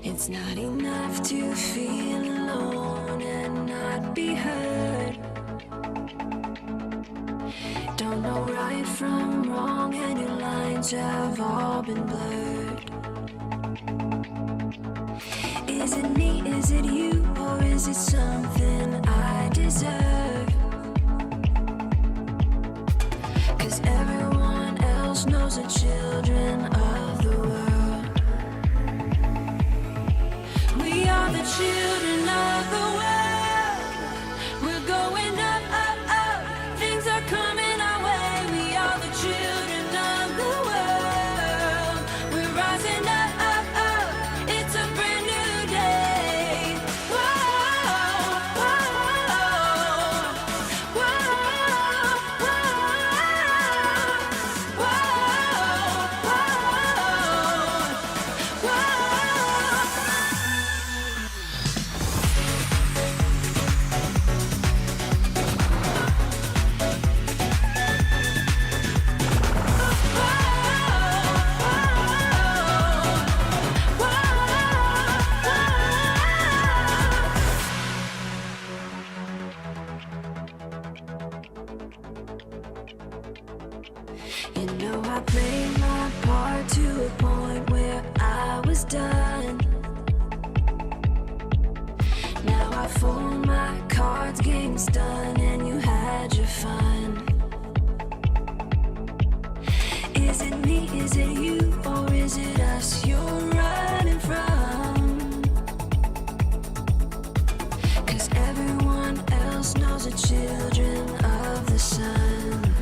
It's not enough to feel alone and not be heard. Don't know right from wrong and your lines have all been blurred. Is it me, is it you, or is it something I deserve? 'Cause everyone else knows the children of the world. We are the children of the world. We're going up, up, up. Things are coming our way. We are the children of the world. We're rising up, up, up. It's a brand new day. Whoa, whoa, whoa, whoa, whoa, whoa. You know I played my part to a point where I was done. Now I fold my cards, game's done, and you had your fun. Is it me, is it you, or is it us you're running from? 'Cause everyone else knows the children of the sun.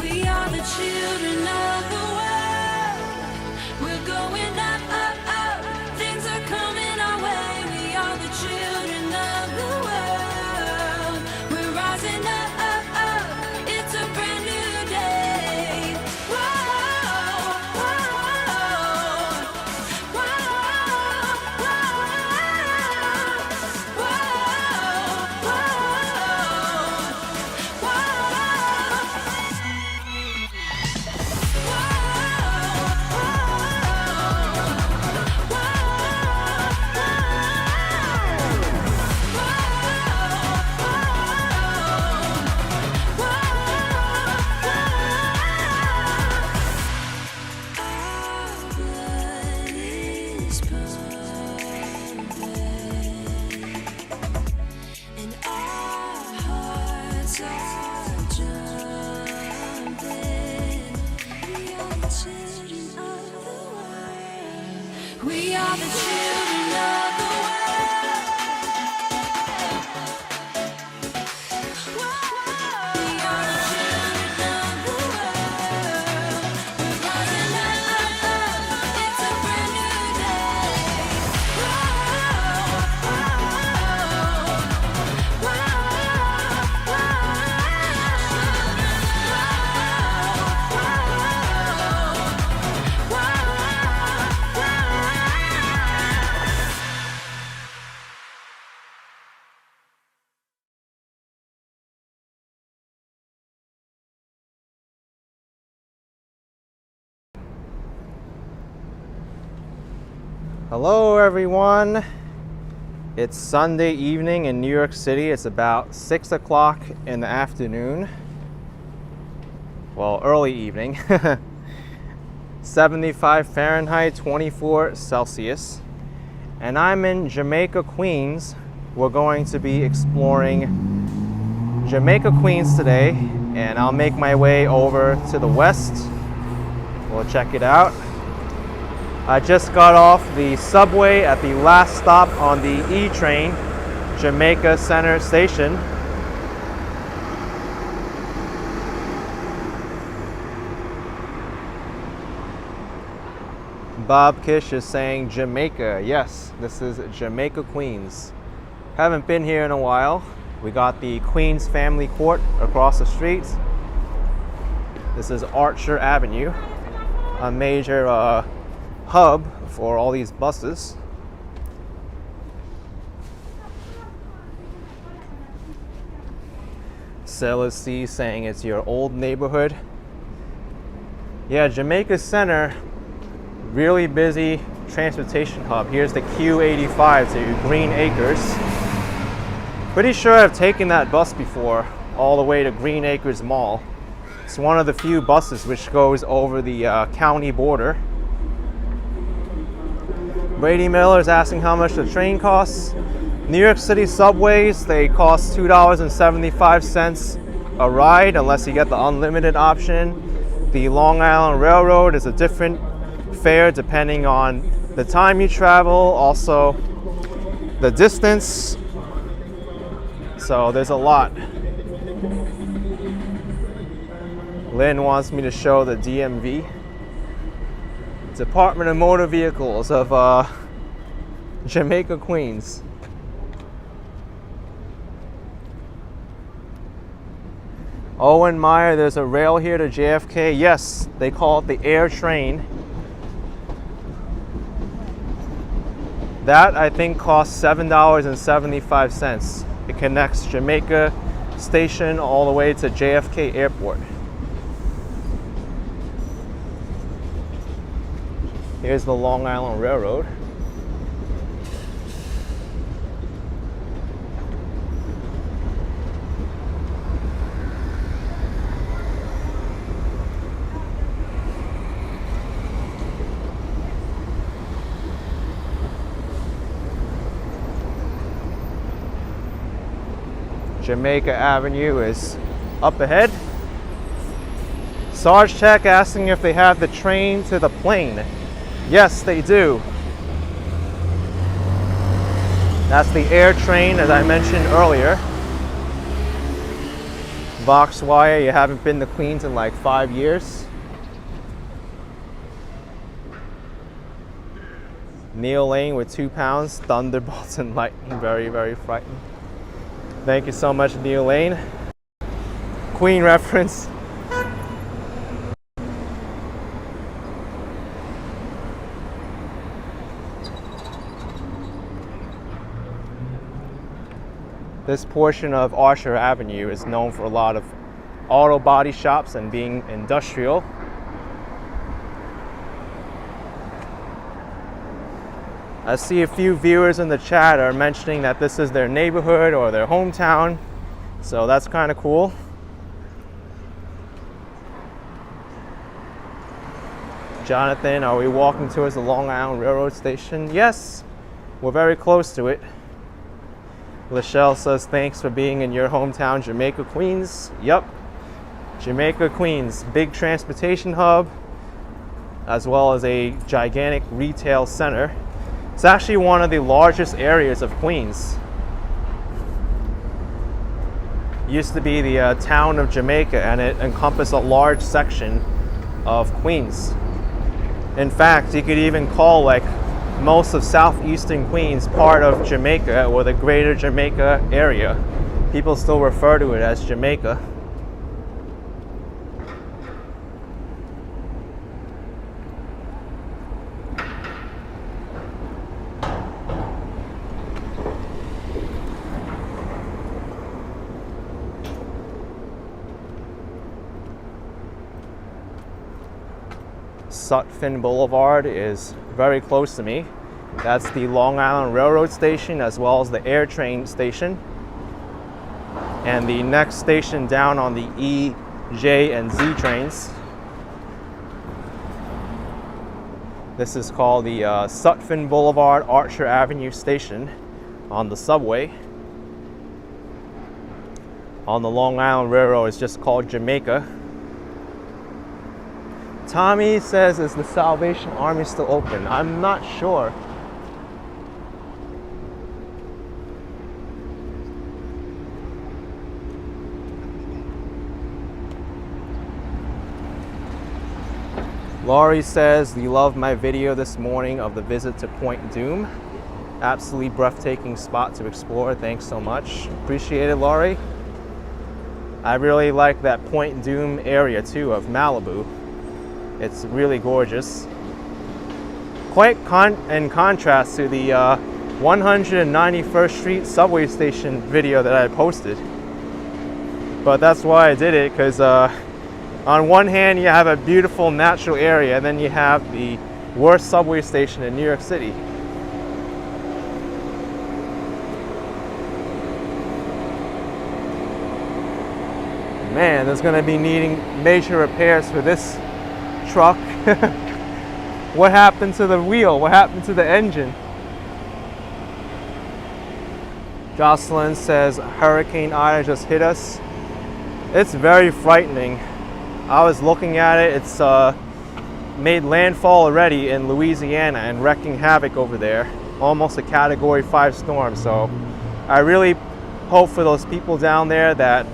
We are the children of the world. We're going up, up, up. Things are coming our way. We are the children of the world. We're rising up, up, up. It's a brand new day. Whoa, whoa, whoa, whoa, whoa, Our blood is pumping, and our hearts are jumping. We are the children of the world. We are the children of the world. We are the children of the world. We're rising up, up, up. It's a brand new day. Hello everyone. It's Sunday evening in New York City. It's about 6 o'clock in the afternoon. Well, early evening. 75 Fahrenheit, 24 Celsius. And I'm in Jamaica, Queens. We're going to be exploring Jamaica, Queens today, and I'll make my way over to the west. We'll check it out. I just got off the subway at the last stop on the E train, Jamaica Center Station. Bob Kish is saying Jamaica. Yes, this is Jamaica, Queens. Haven't been here in a while. We got the Queens Family Court across the street. This is Archer Avenue, a major hub for all these buses. Sailor C saying it's your old neighborhood. Yeah, Jamaica Center, really busy transportation hub. Here's the Q85 to Green Acres. Pretty sure I've taken that bus before, all the way to Green Acres Mall. It's one of the few buses which goes over the county border. Brady Miller is asking how much the train costs. New York City subways, they cost $2.75 a ride unless you get the unlimited option. The Long Island Railroad is a different fare depending on the time you travel, also the distance. So there's a lot. Lynn wants me to show the DMV, Department of Motor Vehicles of Jamaica, Queens. Owen Meyer, there's a rail here to JFK. Yes, they call it the air train. That I think costs $7.75. It connects Jamaica Station all the way to JFK Airport. Here's the Long Island Railroad. Jamaica Avenue is up ahead. Sarge Tech asking if they have the train to the plane. Yes, they do. That's the air train, as I mentioned earlier. Voxwire, you haven't been to Queens in like 5 years. Neil Lane with 2 pounds, thunderbolts and lightning, very, very frightening. Thank you so much, Neil Lane. Queen reference. This portion of Archer Avenue is known for a lot of auto body shops and being industrial. I see a few viewers in the chat are mentioning that this is their neighborhood or their hometown, so that's kind of cool. Jonathan, are we walking towards the Long Island Railroad Station? Yes, we're very close to it. Lachelle says, thanks for being in your hometown, Jamaica, Queens. Yep, Jamaica, Queens, big transportation hub, as well as a gigantic retail center. It's actually one of the largest areas of Queens. It used to be the town of Jamaica, and it encompassed a large section of Queens. In fact, you could even call like most of southeastern Queens part of Jamaica, or the greater Jamaica area. People still refer to it as Jamaica. Sutphin Boulevard is very close to me. That's the Long Island Railroad Station as well as the air train station. And the next station down on the E, J, and Z trains. This is called the Sutphin Boulevard Archer Avenue station on the subway. On the Long Island Railroad, it's just called Jamaica. Tommy says, is the Salvation Army still open? I'm not sure. Laurie says, you loved my video this morning of the visit to Point Doom. Absolutely breathtaking spot to explore. Thanks so much. Appreciate it, Laurie. I really like that Point Doom area too of Malibu. It's really gorgeous. Quite in contrast to the 191st Street subway station video that I posted. but that's why I did it, because on one hand you have a beautiful natural area, and then you have the worst subway station in New York City. Man, there's going to be needing major repairs for this truck. What happened to the wheel? What happened to the engine? Jocelyn says Hurricane Ida just hit us. It's very frightening. I was looking at it. It's made landfall already in Louisiana and wreaking havoc over there. Almost a Category 5 storm. So I really hope for those people down there that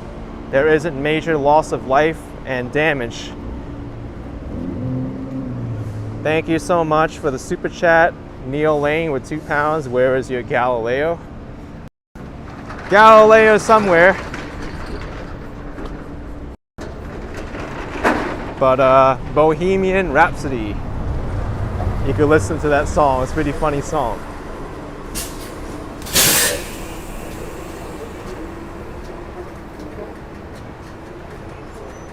there isn't major loss of life and damage. Thank you so much for the super chat. Neil Lane with £2. Where is your Galileo? Galileo somewhere. But Bohemian Rhapsody. You could listen to that song. It's a pretty funny song.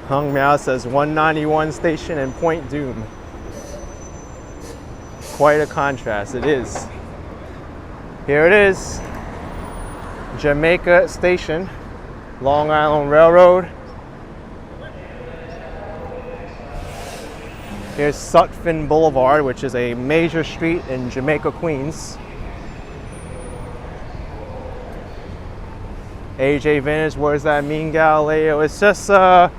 Hung Meow says 191 station in Point Doom. Quite a contrast, it is. Here it is. Jamaica Station, Long Island Railroad. Here's Sutphin Boulevard, which is a major street in Jamaica, Queens. AJ Vintage, what does that mean, Galileo? It's just part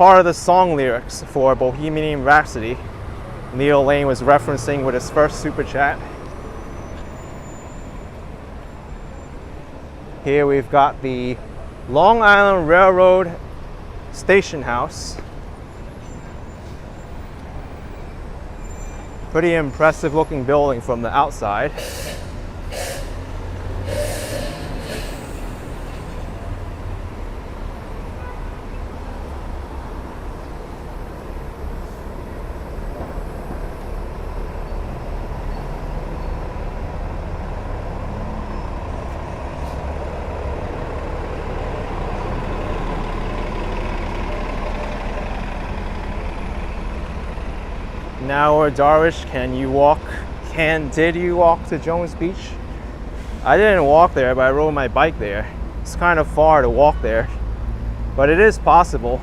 of the song lyrics for Bohemian Rhapsody. Neil Lane was referencing with his first super chat. Here we've got the Long Island Railroad Station House. Pretty impressive looking building from the outside. Now, or Darwish, did you walk to Jones Beach? I didn't walk there, but I rode my bike there. It's kind of far to walk there, but it is possible.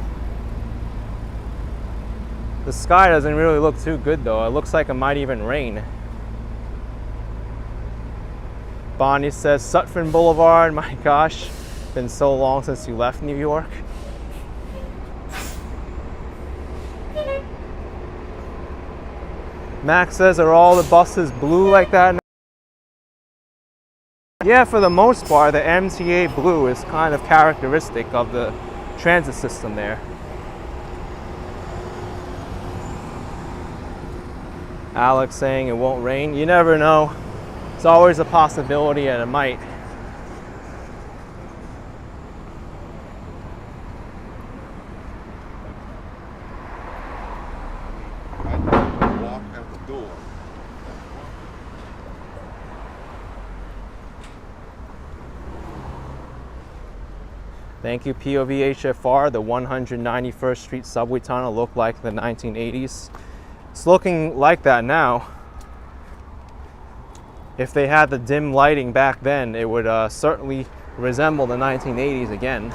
The sky doesn't really look too good though. It looks like it might even rain. Bonnie says Sutphin Boulevard. My gosh, been so long since you left New York. Max says, are all the buses blue like that now? Yeah, for the most part, the MTA blue is kind of characteristic of the transit system there. Alex saying it won't rain. You never know. It's always a possibility and it might. Thank you, POVHFR. The 191st Street subway tunnel looked like the 1980s. It's looking like that now. If they had the dim lighting back then, it would certainly resemble the 1980s again.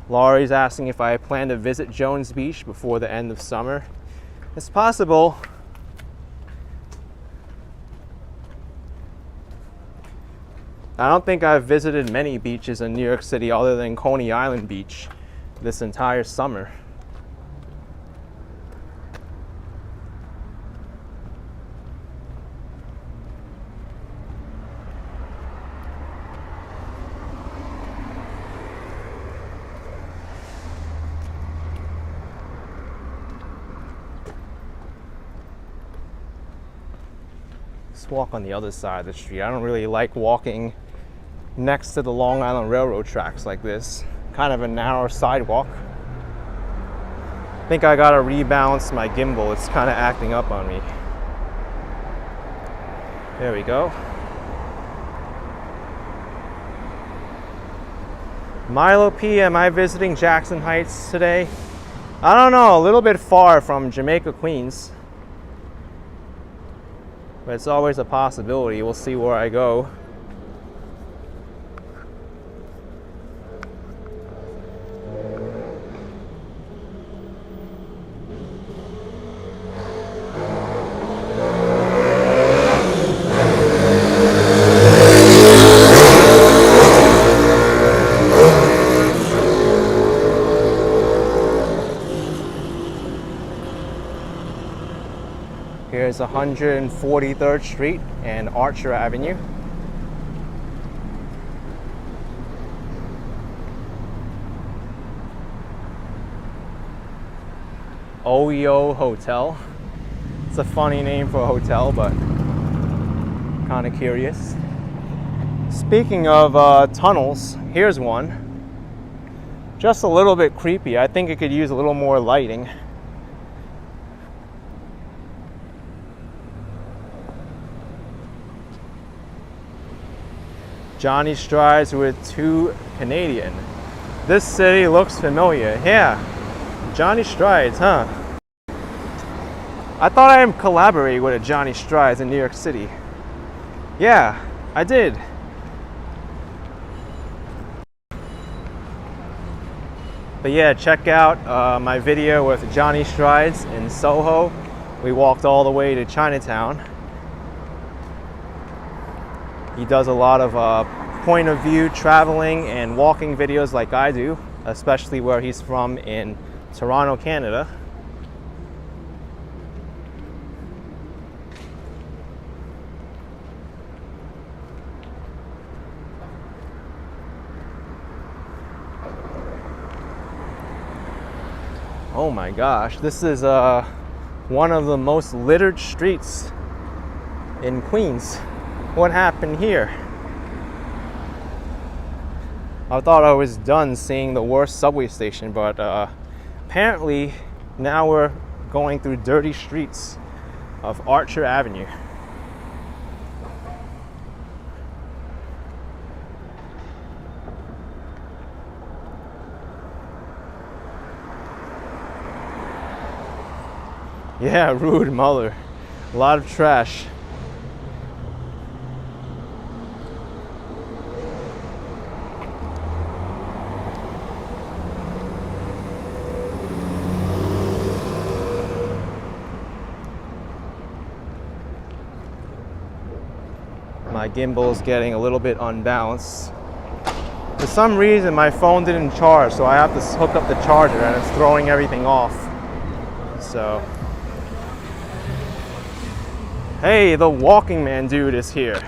Laurie's asking if I plan to visit Jones Beach before the end of summer. It's possible. I don't think I've visited many beaches in New York City other than Coney Island Beach this entire summer. Let's walk on the other side of the street. I don't really like walking next to the Long Island Railroad tracks like this. Kind of a narrow sidewalk. I think I gotta rebalance my gimbal. It's kind of acting up on me. There we go. Milo P, am I visiting Jackson Heights today? I don't know, a little bit far from Jamaica, Queens. But it's always a possibility. We'll see where I go. Here's 143rd Street and Archer Avenue. OEO Hotel. It's a funny name for a hotel, but kind of curious. Speaking of tunnels, here's one. Just a little bit creepy. I think it could use a little more lighting. Johnny Strides with 2 Canadian. This city looks familiar. Yeah, Johnny Strides, huh? I thought I collaborated with a Johnny Strides in New York City. Yeah, I did. But yeah, check out my video with Johnny Strides in Soho. We walked all the way to Chinatown. He does a lot of point of view traveling and walking videos like I do, especially where he's from in Toronto, Canada. Oh my gosh, this is one of the most littered streets in Queens. What happened here? I thought I was done seeing the worst subway station, but apparently now we're going through dirty streets of Archer Avenue. Yeah, rude mother. A lot of trash. My gimbal's getting a little bit unbalanced. For some reason, my phone didn't charge, so I have to hook up the charger and it's throwing everything off. So, hey, the Walking Man dude is here.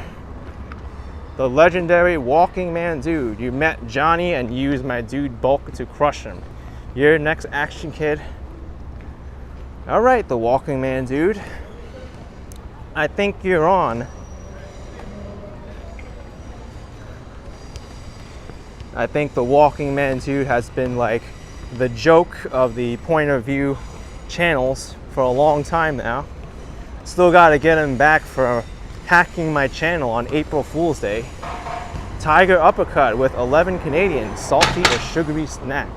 The legendary Walking Man dude. You met Johnny and used my dude bulk to crush him. Your next action, kid. All right, the Walking Man dude. I think you're on. I think the Walking Man dude has been like the joke of the point of view channels for a long time now. Still got to get him back for hacking my channel on April Fool's Day. Tiger uppercut with 11 Canadian, salty or sugary snack.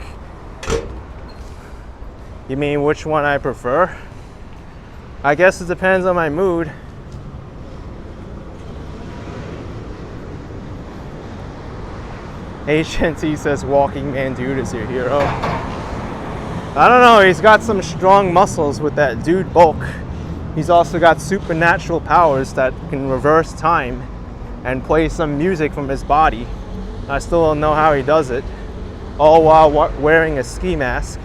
You mean which one I prefer? I guess it depends on my mood. HNT says Walking Man dude is your hero. I don't know, he's got some strong muscles with that dude bulk. He's also got supernatural powers that can reverse time and play some music from his body. I still don't know how he does it, all while wearing a ski mask.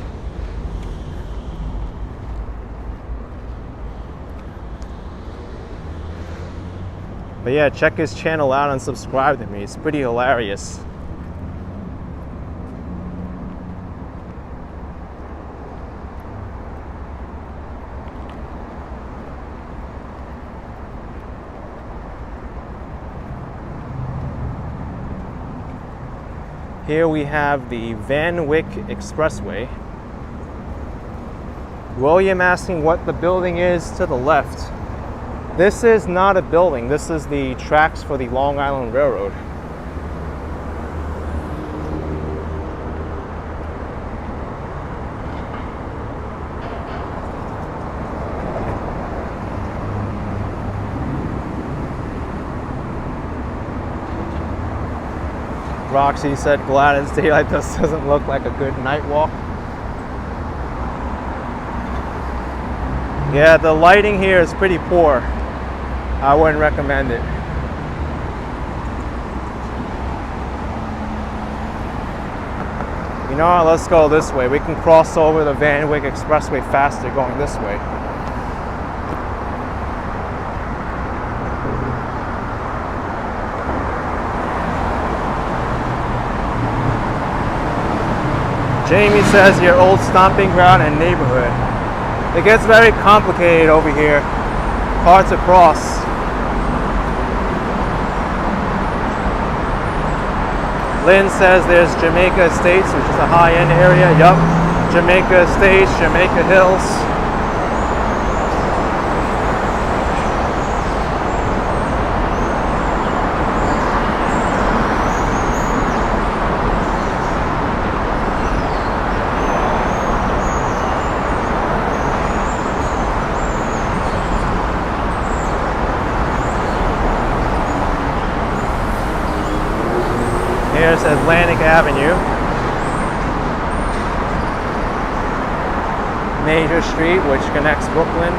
But yeah, check his channel out and subscribe to me. It's pretty hilarious. Here we have the Wyck Expressway. William asking what the building is to the left. This is not a building. This is the tracks for the Long Island Railroad. Roxy said glad it's daylight. This doesn't look like a good night walk. Yeah, the lighting here is pretty poor. I wouldn't recommend it. You know what, let's go this way. We can cross over the Wyck Expressway faster going this way. Jamie says your old stomping ground and neighborhood. It gets very complicated over here. Hard to cross. Lynn says there's Jamaica Estates, which is a high-end area. Yup. Jamaica Estates, Jamaica Hills. Here's Atlantic Avenue, major street which connects Brooklyn.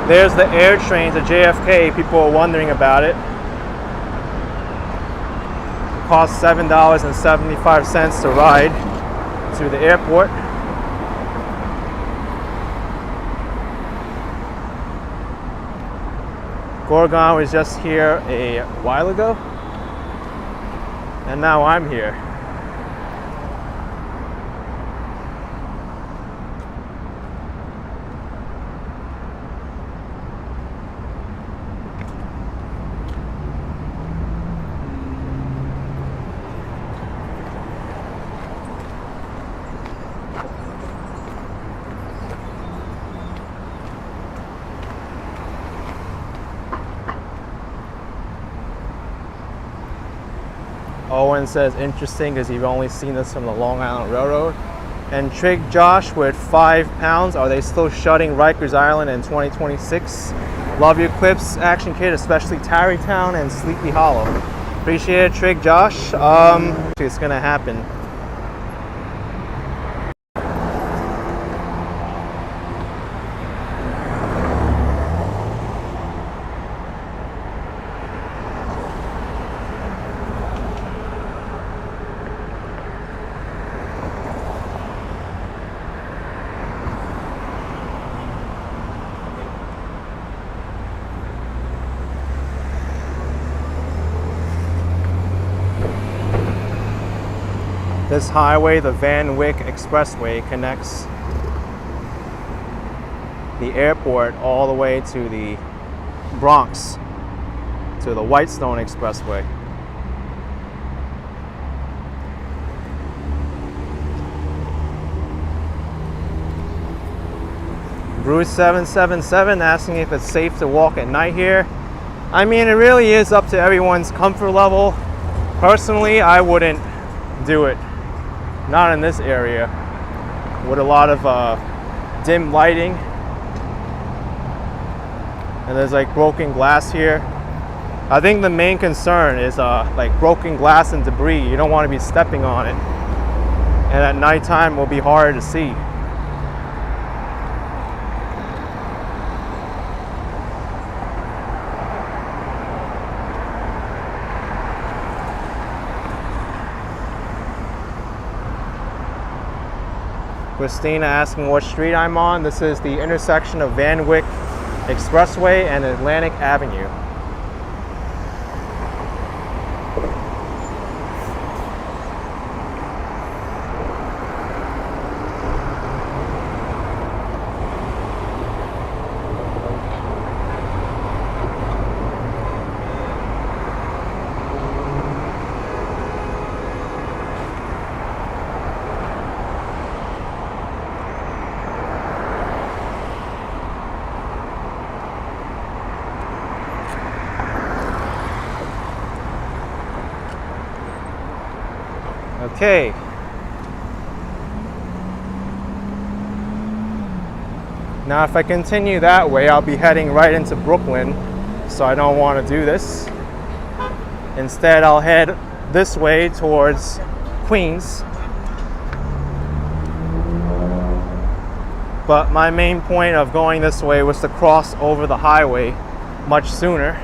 There's the air train to JFK. People are wondering about it. It costs $7.75 to ride to the airport. Gorgon was just here a while ago. And now I'm here. Owen says interesting because you've only seen this from the Long Island Railroad. And Trig Josh with 5 pounds. Are they still shutting Rikers Island in 2026? Love your clips, Action Kid, especially Tarrytown and Sleepy Hollow. Appreciate it, Trig Josh. It's gonna happen. This highway, the Wyck Expressway, connects the airport all the way to the Bronx, to the Whitestone Expressway. Bruce777 asking if it's safe to walk at night here. I mean, it really is up to everyone's comfort level. Personally, I wouldn't do it. Not in this area with a lot of dim lighting, and there's like broken glass here. I think the main concern is like broken glass and debris. You don't want to be stepping on it, and at nighttime it will be harder to see. Christina asking what street I'm on. This is the intersection of Wyck Expressway and Atlantic Avenue. Okay. Now if I continue that way, I'll be heading right into Brooklyn, so I don't want to do this. Instead, I'll head this way towards Queens. But my main point of going this way was to cross over the highway much sooner.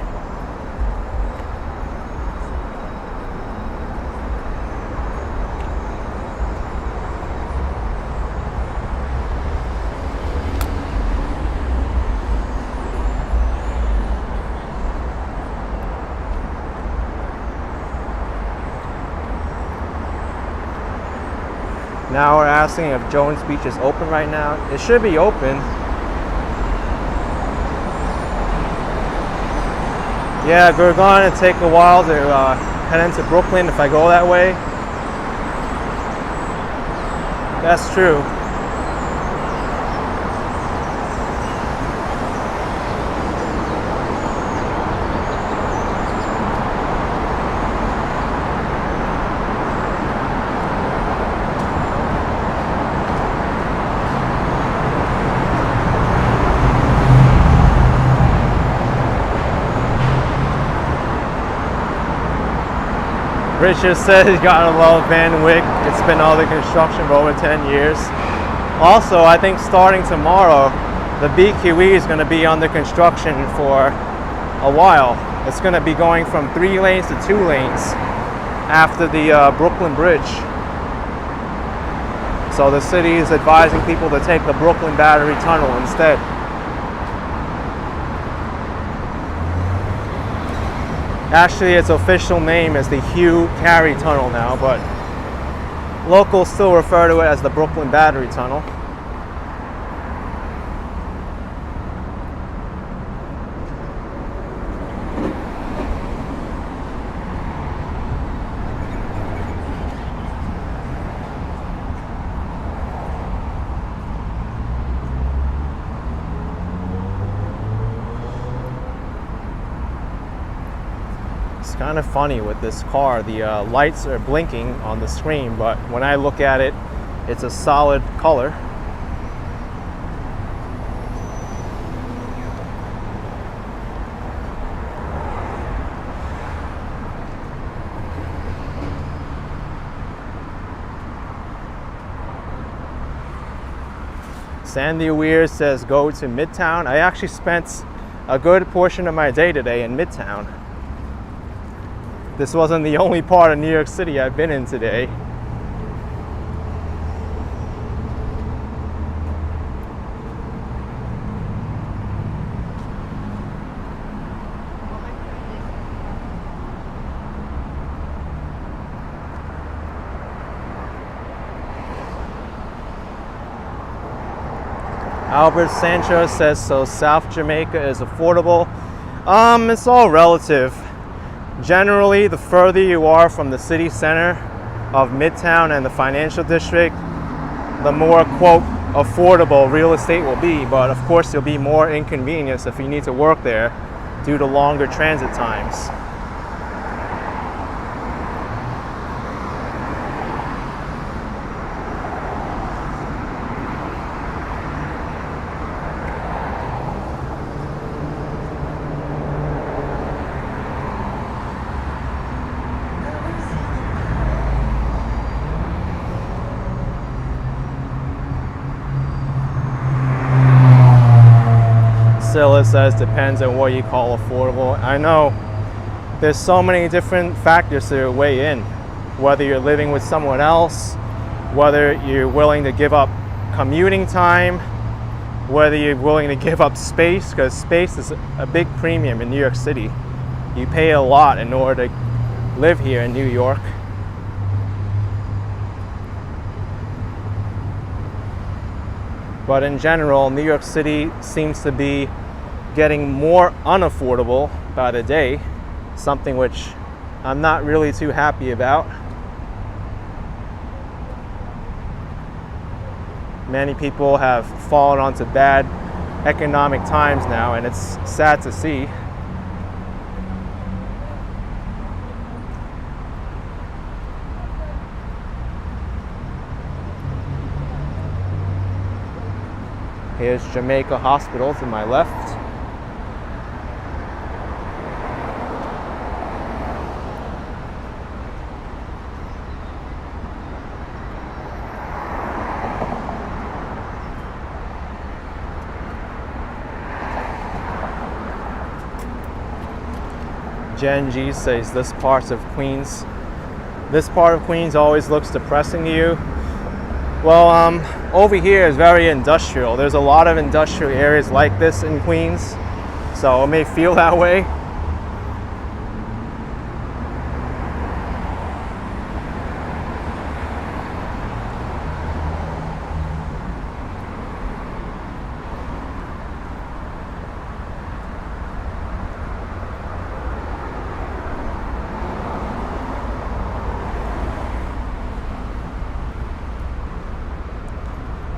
Now we're asking if Jones Beach is open right now. It should be open. Yeah, we're going to take a while to head into Brooklyn if I go that way. That's true. Richard said he's gotta love Van Wyck. It's been under construction for over 10 years. Also, I think starting tomorrow, the BQE is going to be under construction for a while. It's going to be going from 3 lanes to 2 lanes after the Brooklyn Bridge. So the city is advising people to take the Brooklyn Battery Tunnel instead. Actually, its official name is the Hugh Carey Tunnel now, but locals still refer to it as the Brooklyn Battery Tunnel. Kind of funny with this car. The lights are blinking on the screen, but when I look at it, it's a solid color. Sandy Weir says go to Midtown. I actually spent a good portion of my day today in Midtown. This wasn't the only part of New York City I've been in today. Albert Sancho says, so South Jamaica is affordable. It's all relative. Generally, the further you are from the city center of Midtown and the financial district, the more, quote, affordable real estate will be. But of course, there'll be more inconvenience if you need to work there due to longer transit times. It says depends on what you call affordable. I know there's so many different factors to weigh in, whether you're living with someone else, whether you're willing to give up commuting time, whether you're willing to give up space, because space is a big premium in New York City. You pay a lot in order to live here in New York. But in general, New York City seems to be getting more unaffordable by the day, something which I'm not really too happy about. Many people have fallen onto bad economic times now, and it's sad to see. Here's Jamaica Hospital to my left. Gen G says this part of Queens always looks depressing to you. Well, over here is very industrial. There's a lot of industrial areas like this in Queens, so it may feel that way.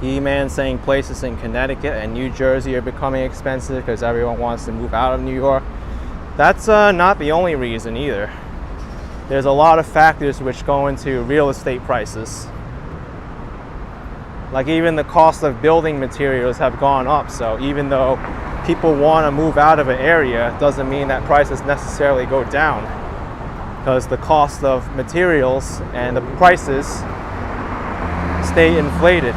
E-Man saying places in Connecticut and New Jersey are becoming expensive because everyone wants to move out of New York. That's not the only reason either. There's a lot of factors which go into real estate prices. Like even the cost of building materials have gone up. So even though people want to move out of an area, doesn't mean that prices necessarily go down, because the cost of materials and the prices stay inflated.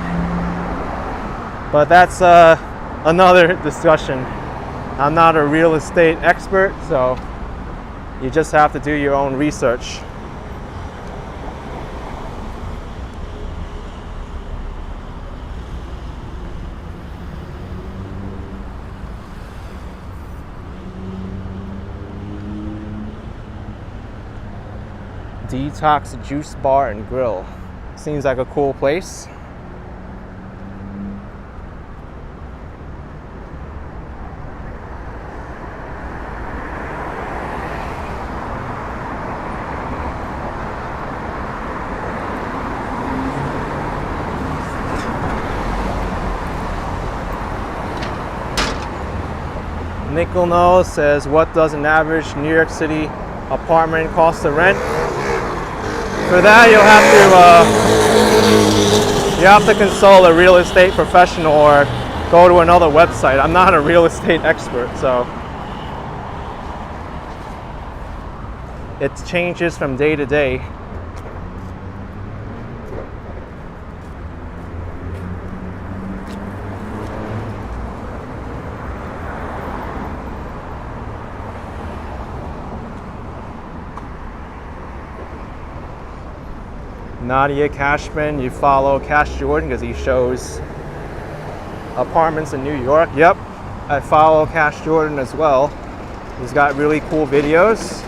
But that's another discussion. I'm not a real estate expert, so you just have to do your own research. Detox Juice Bar and Grill. Seems like a cool place. Nickel Nose says, what does an average New York City apartment cost to rent? For that, you have to consult a real estate professional or go to another website. I'm not a real estate expert, so it changes from day to day. Nadia Cashman, you follow Cash Jordan because he shows apartments in New York. Yep, I follow Cash Jordan as well. He's got really cool videos.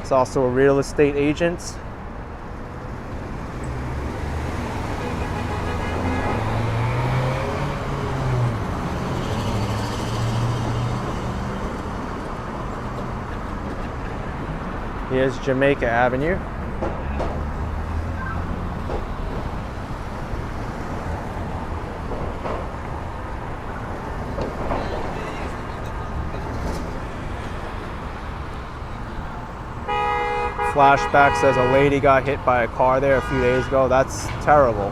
He's also a real estate agent. Here's Jamaica Avenue. Flashback says a lady got hit by a car there a few days ago. That's terrible.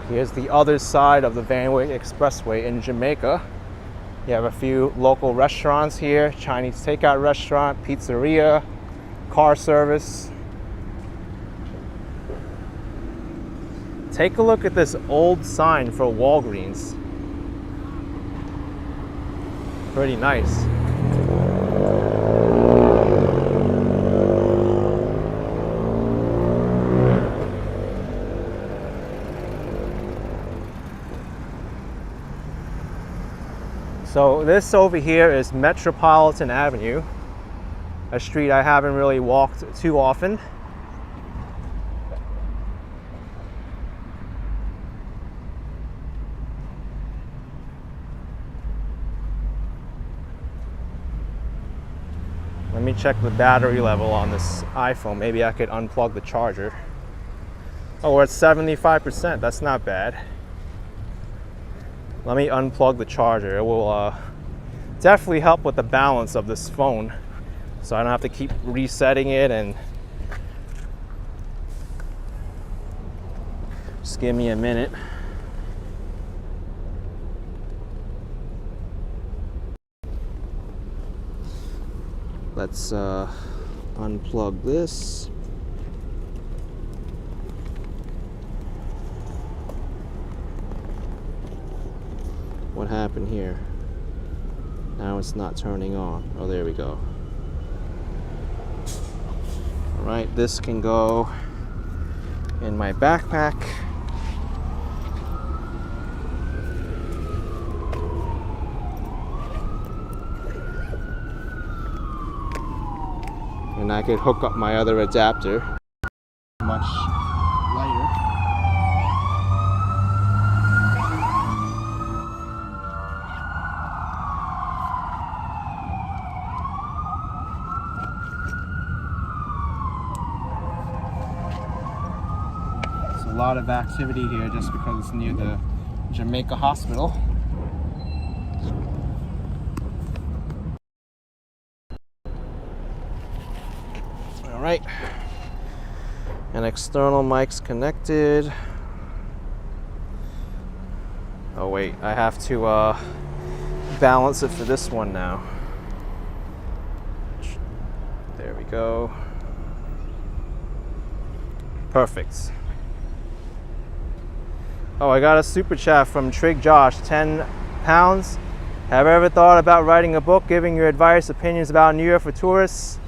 Here's the other side of the Wyck Expressway in Jamaica. You have a few local restaurants here, Chinese takeout restaurant, pizzeria, car service. Take a look at this old sign for Walgreens. Pretty nice. So this over here is Metropolitan Avenue, a street I haven't really walked too often. Let me check the battery level on this iPhone. Maybe I could unplug the charger. Oh, we're at 75%. That's not bad. Let me unplug the charger. It will definitely help with the balance of this phone, so I don't have to keep resetting it. And just give me a minute. Let's unplug this. What happened here? Now it's not turning on. Oh, there we go. All right, this can go in my backpack. And I could hook up my other adapter. Much lighter. There's a lot of activity here just because it's near the Jamaica Hospital. All right, and external mic's connected. Oh wait, I have to balance it for this one now. There we go. Perfect. Oh, I got a super chat from Trig Josh, 10 pounds. Have you ever thought about writing a book, giving your advice, opinions about New York for tourists?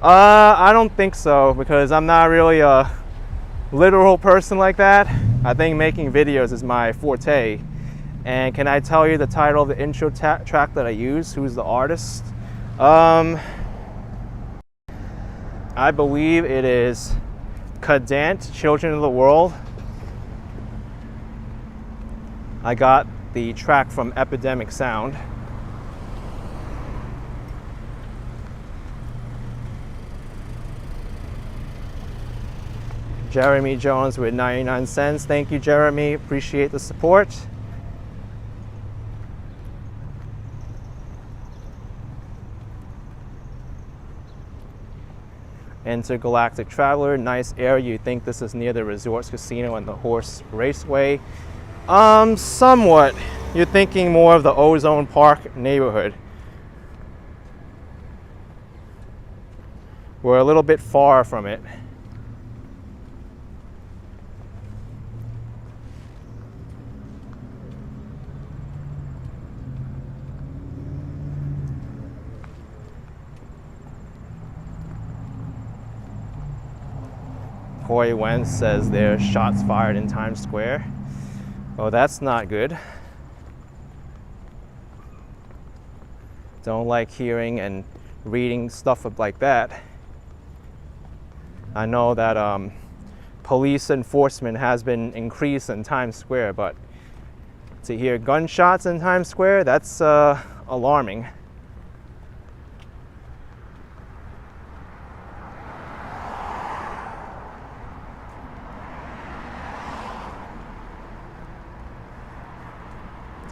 I don't think so, because I'm not really a literal person like that. I think making videos is my forte. And can I tell you the title of the intro track that I use? Who's the artist? I believe it is Kadant, Children of the World. I got the track from Epidemic Sound. Jeremy Jones with 99 cents. Thank you, Jeremy. Appreciate the support. Intergalactic Traveler, nice area. You think this is near the Resorts Casino and the Horse Raceway? Somewhat. You're thinking more of the Ozone Park neighborhood. We're a little bit far from it. Corey Wentz says there's shots fired in Times Square. Oh, that's not good. Don't like hearing and reading stuff like that. I know that police enforcement has been increased in Times Square, but to hear gunshots in Times Square, that's alarming.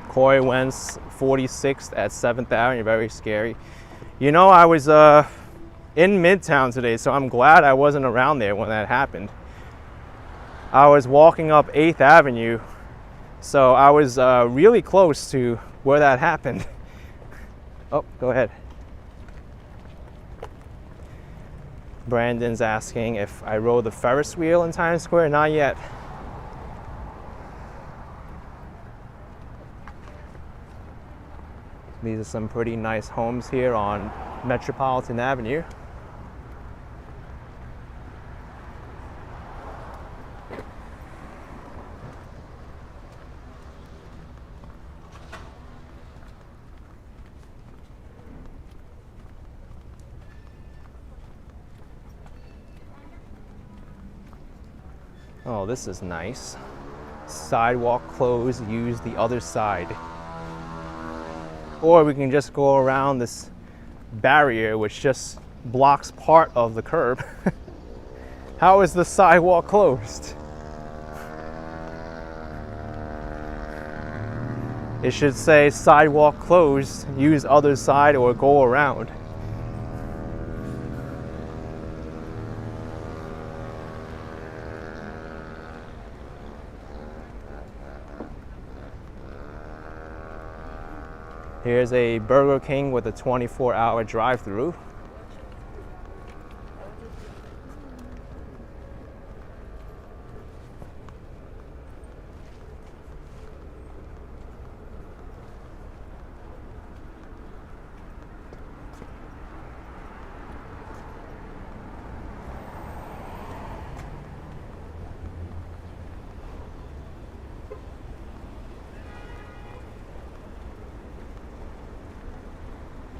Corey Wentz, 46th at 7th Avenue, very scary. You know, I was in Midtown today, so I'm glad I wasn't around there when that happened. I was walking up 8th Avenue, so I was really close to where that happened. Oh, go ahead. Brandon's asking if I rode the Ferris wheel in Times Square. Not yet. These are some pretty nice homes here on Metropolitan Avenue. Oh, this is nice. Sidewalk closed, use the other side. Or we can just go around this barrier which just blocks part of the curb. How is the sidewalk closed? It should say sidewalk closed, use other side or go around. Here's a Burger King with a 24-hour drive-through.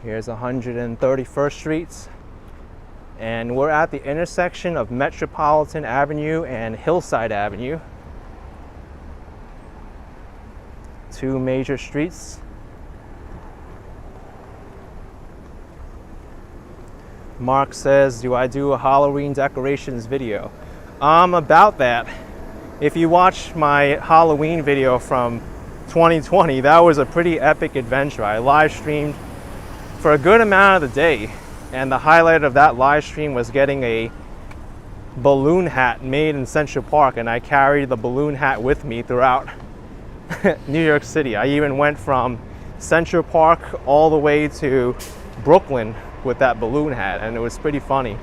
Here's 131st Street, and we're at the intersection of Metropolitan Avenue and Hillside Avenue. Two major streets. Mark says, do I do a Halloween decorations video? About that. If you watch my Halloween video from 2020, that was a pretty epic adventure. I live streamed for a good amount of the day, and the highlight of that live stream was getting a balloon hat made in Central Park, and I carried the balloon hat with me throughout New York City. I even went from Central Park all the way to Brooklyn with that balloon hat, and it was pretty funny.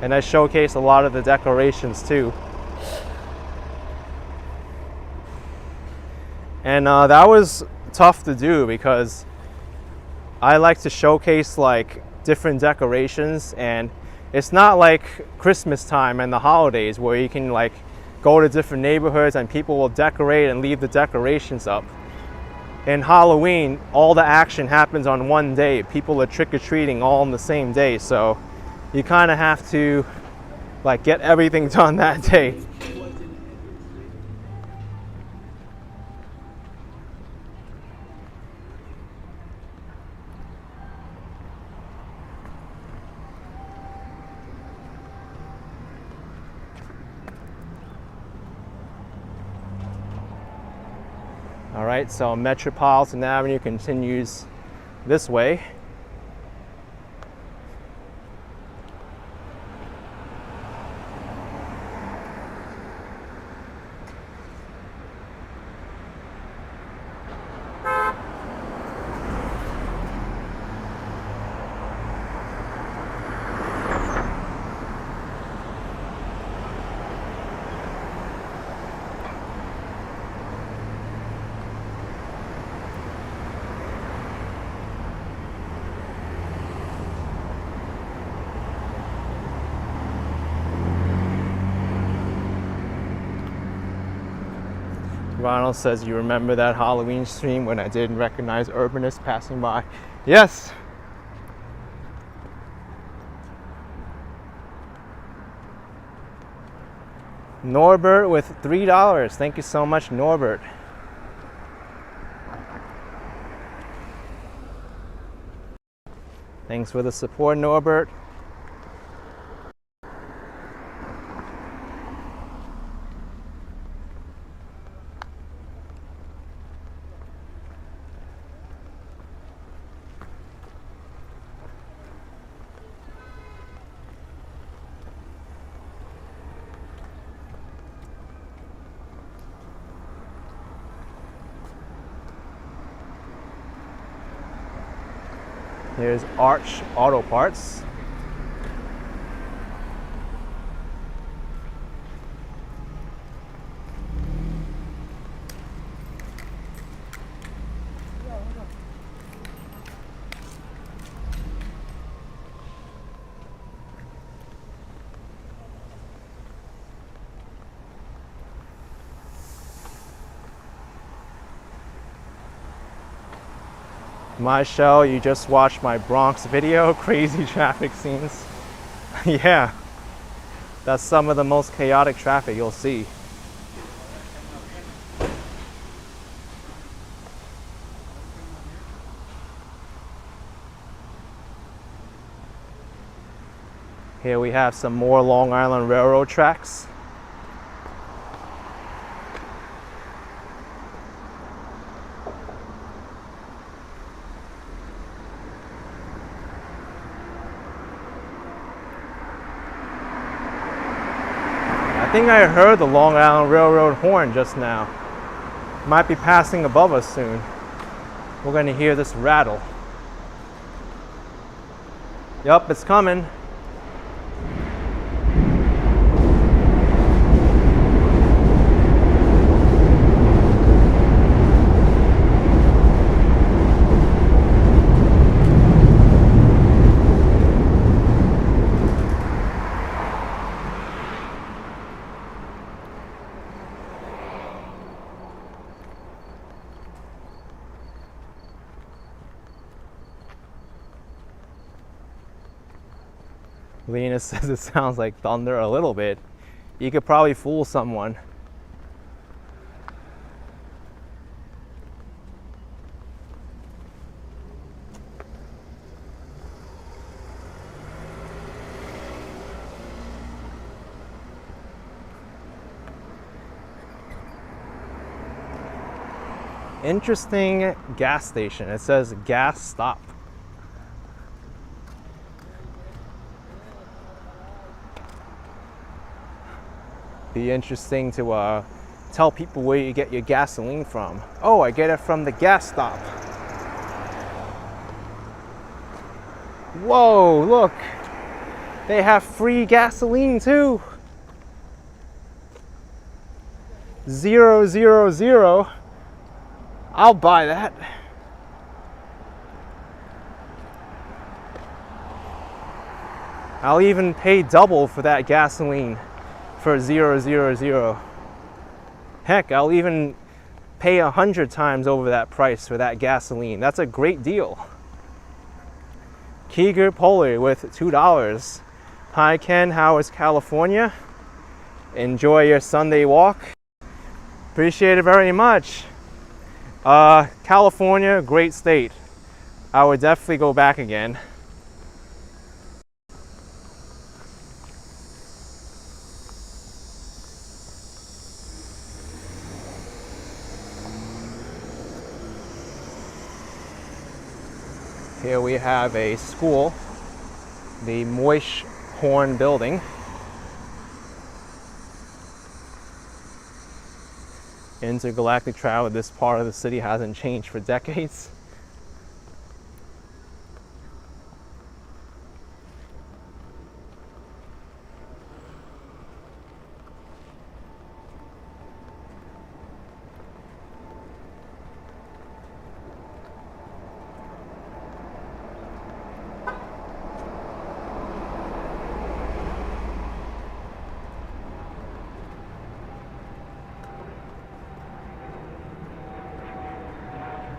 And I showcased a lot of the decorations too. And that was tough to do because I like to showcase like different decorations, and it's not like Christmas time and the holidays where you can like go to different neighborhoods and people will decorate and leave the decorations up. In Halloween, all the action happens on one day. People are trick-or-treating all on the same day, so you kind of have to like get everything done that day. All right, so Metropolitan Avenue continues this way. Ronald says, you remember that Halloween stream when I didn't recognize urbanists passing by? Yes. Norbert with $3. Thank you so much, Norbert. Thanks for the support, Norbert. Here's Arch Auto Parts. My show, you just watched my Bronx video, crazy traffic scenes. Yeah, that's some of the most chaotic traffic you'll see. Here we have some more Long Island Railroad tracks. I think I heard the Long Island Railroad horn just now. Might be passing above us soon. We're gonna hear this rattle. Yup, it's coming. Lena says it sounds like thunder a little bit. You could probably fool someone. Interesting gas station. It says gas stop. Be interesting to tell people where you get your gasoline from. Oh, I get it from the gas stop. Whoa, look. They have free gasoline too. 000. I'll buy that. I'll even pay double for that gasoline for 000. Heck, I'll even pay 100 times over that price for that gasoline. That's a great deal. Keeger Polar with $2. Hi Ken, how is California? Enjoy your Sunday walk. Appreciate it very much. California, great state. I would definitely go back again. Here we have a school, the Moish Horn building. Intergalactic travel, this part of the city hasn't changed for decades.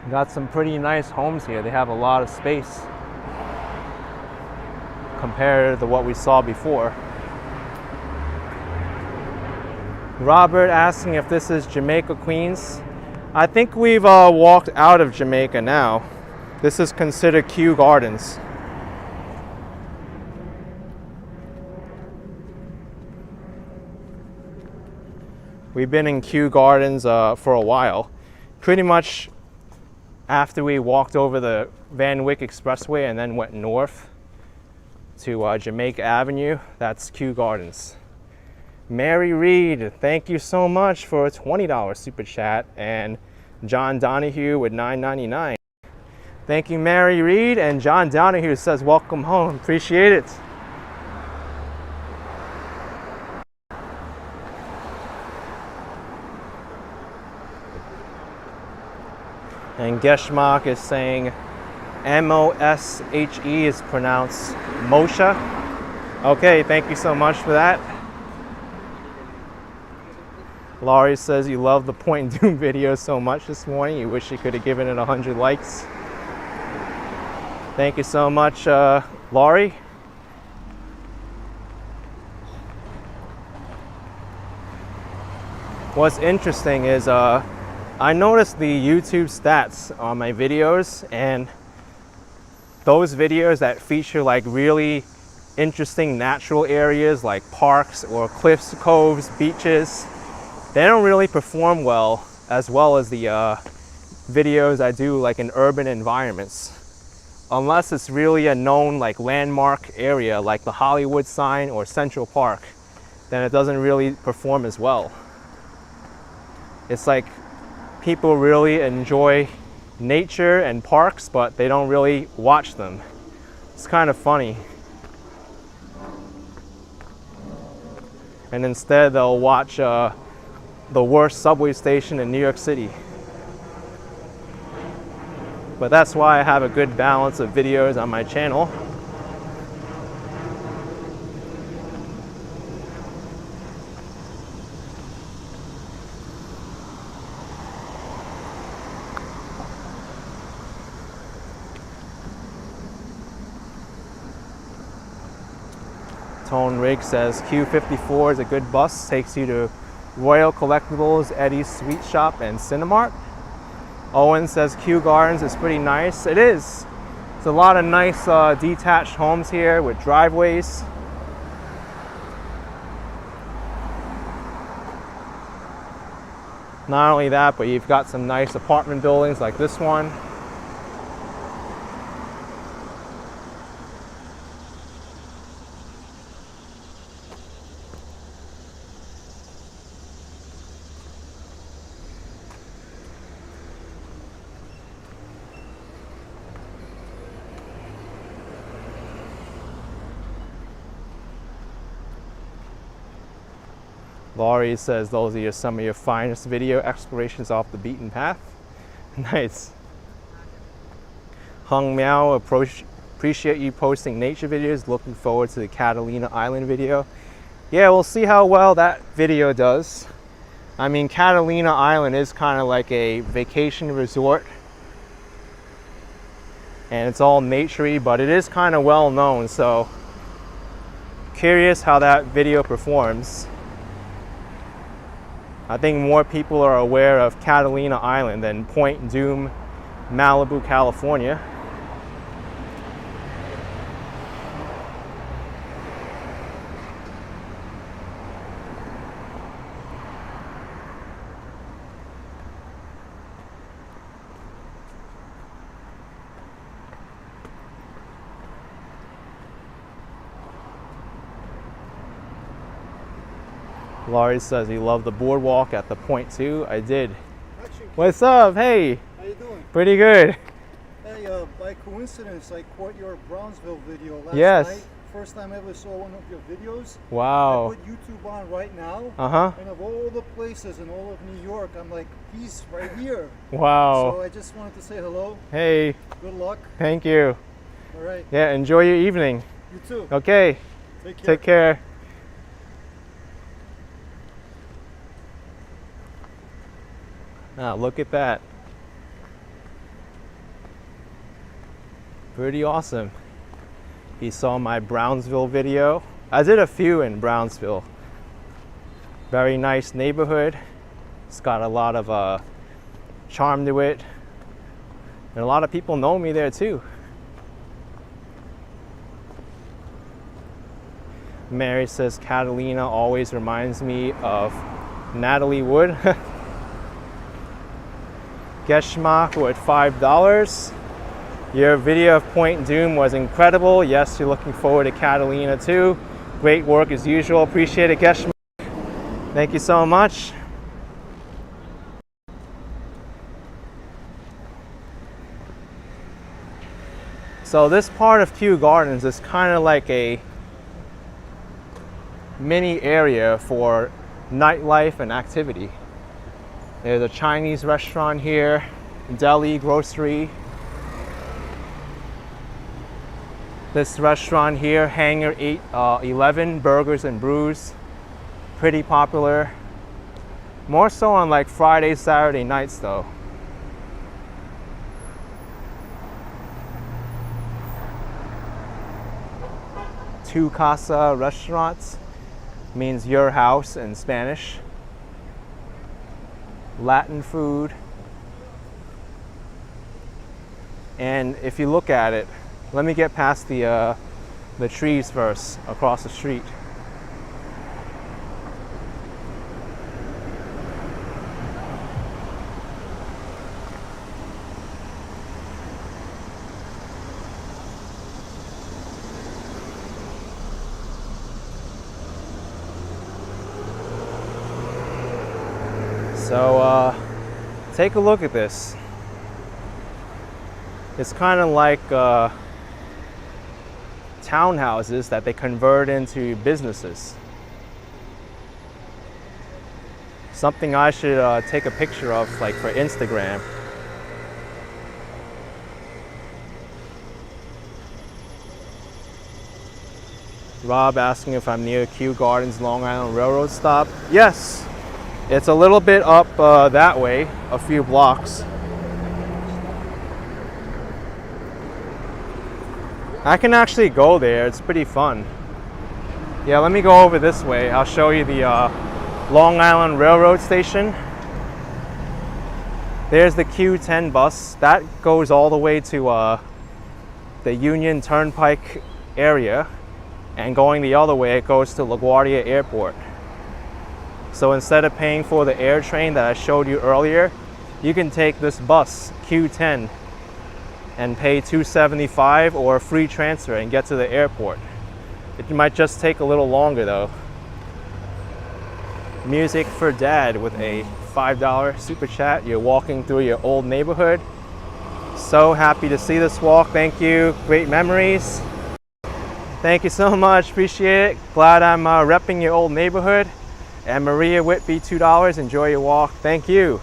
Got some pretty nice homes here. They have a lot of space compared to what we saw before. Robert asking if this is Jamaica, Queens. I think we've walked out of Jamaica now. This is considered Kew Gardens. We've been in Kew Gardens for a while. Pretty much after we walked over the Wyck Expressway and then went north to Jamaica Avenue, that's Kew Gardens. Mary Reed, thank you so much for a $20 super chat, and John Donahue with $9.99. Thank you, Mary Reed, and John Donahue says welcome home. Appreciate it. And Geshmak is saying M-O-S-H-E is pronounced Moshe. Okay, thank you so much for that. Laurie says you love the Point Doom video so much this morning. You wish you could have given it 100 likes. Thank you so much, Laurie. What's interesting is I noticed the YouTube stats on my videos, and those videos that feature like really interesting natural areas like parks or cliffs, coves, beaches, they don't really perform well as the videos I do like in urban environments, unless it's really a known like landmark area like the Hollywood sign or Central Park. then it doesn't really perform as well. It's like people really enjoy nature and parks, but they don't really watch them. It's kind of funny. And instead they'll watch the worst subway station in New York City. But that's why I have a good balance of videos on my channel. Tone Rig says Q54 is a good bus, takes you to Royal Collectibles, Eddie's Sweet Shop, and Cinemark. Owen says Kew Gardens is pretty nice. It is. It's a lot of nice detached homes here with driveways. Not only that, but you've got some nice apartment buildings like this one. Laurie says those are some of your finest video explorations off the beaten path. Nice. Hung Miao, appreciate you posting nature videos. Looking forward to the Catalina Island video. Yeah, we'll see how well that video does. I mean, Catalina Island is kind of like a vacation resort. And it's all naturey, but it is kind of well known. So, curious how that video performs. I think more people are aware of Catalina Island than Point Dume, Malibu, California. Laurie says he loved the boardwalk at the Point 2. I did. What's up? Hey. How you doing? Pretty good. Hey, by coincidence, I caught your Brownsville video last night. First time I ever saw one of your videos. Wow. I put YouTube on right now. Uh-huh. And of all the places in all of New York, I'm like, he's right here. Wow. So I just wanted to say hello. Hey. Good luck. Thank you. All right. Yeah, enjoy your evening. You too. Okay. Take care. Take care. Ah, look at that. Pretty awesome. He saw my Brownsville video. I did a few in Brownsville. Very nice neighborhood. It's got a lot of charm to it. And a lot of people know me there too. Mary says Catalina always reminds me of Natalie Wood. Geshma at $5. Your video of Point Dume was incredible. Yes, you're looking forward to Catalina too. Great work as usual. Appreciate it, Geshma. Thank you so much. So this part of Kew Gardens is kind of like a mini area for nightlife and activity. There's a Chinese restaurant here, deli, grocery. This restaurant here, Hangar 811 Burgers and Brews, pretty popular. More so on like Friday, Saturday nights though. Tu Casa Restaurants means your house in Spanish. Latin food. And if you look at it, let me get past the trees first across the street. So take a look at this. It's kind of like townhouses that they convert into businesses. Something I should take a picture of, like for Instagram. Rob asking if I'm near Kew Gardens Long Island Railroad stop. Yes, it's a little bit up that way, a few blocks. I can actually go there, it's pretty fun. Yeah, let me go over this way. I'll show you the Long Island Railroad station. There's the Q10 bus. That goes all the way to the Union Turnpike area. And going the other way, it goes to LaGuardia Airport. So instead of paying for the air train that I showed you earlier, you can take this bus, Q10, and pay $275 or a free transfer and get to the airport. It might just take a little longer though. Music for Dad with a $5 super chat. You're walking through your old neighborhood. So happy to see this walk. Thank you. Great memories. Thank you so much. Appreciate it. Glad I'm repping your old neighborhood. And Maria Whitby, $2. Enjoy your walk. Thank you.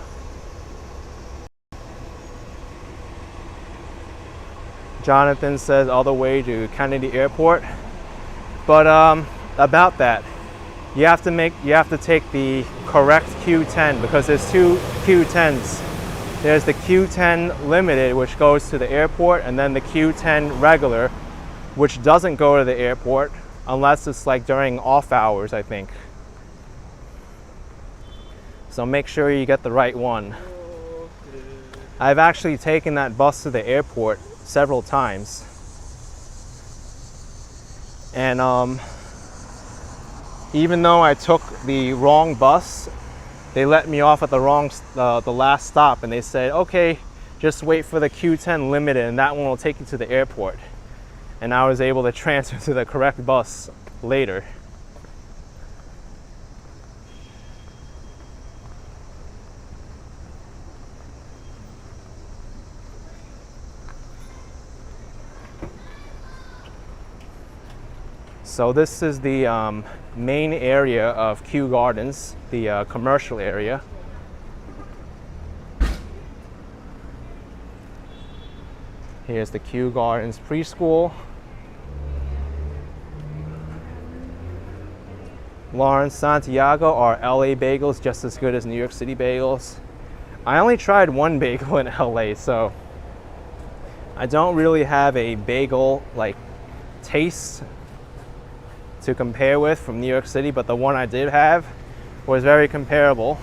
Jonathan says all the way to Kennedy Airport. But about that, you have to take the correct Q10 because there's two Q10s. There's the Q10 Limited, which goes to the airport, and then the Q10 Regular, which doesn't go to the airport unless it's like during off hours, I think. So make sure you get the right one. I've actually taken that bus to the airport several times. And even though I took the wrong bus, they let me off at the last stop, and they said, okay, just wait for the Q10 Limited and that one will take you to the airport. And I was able to transfer to the correct bus later. So this is the main area of Kew Gardens, the commercial area. Here's the Kew Gardens preschool. Lawrence, Santiago, are LA bagels just as good as New York City bagels? I only tried one bagel in LA, so I don't really have a bagel like taste to compare with from New York City, but the one I did have was very comparable.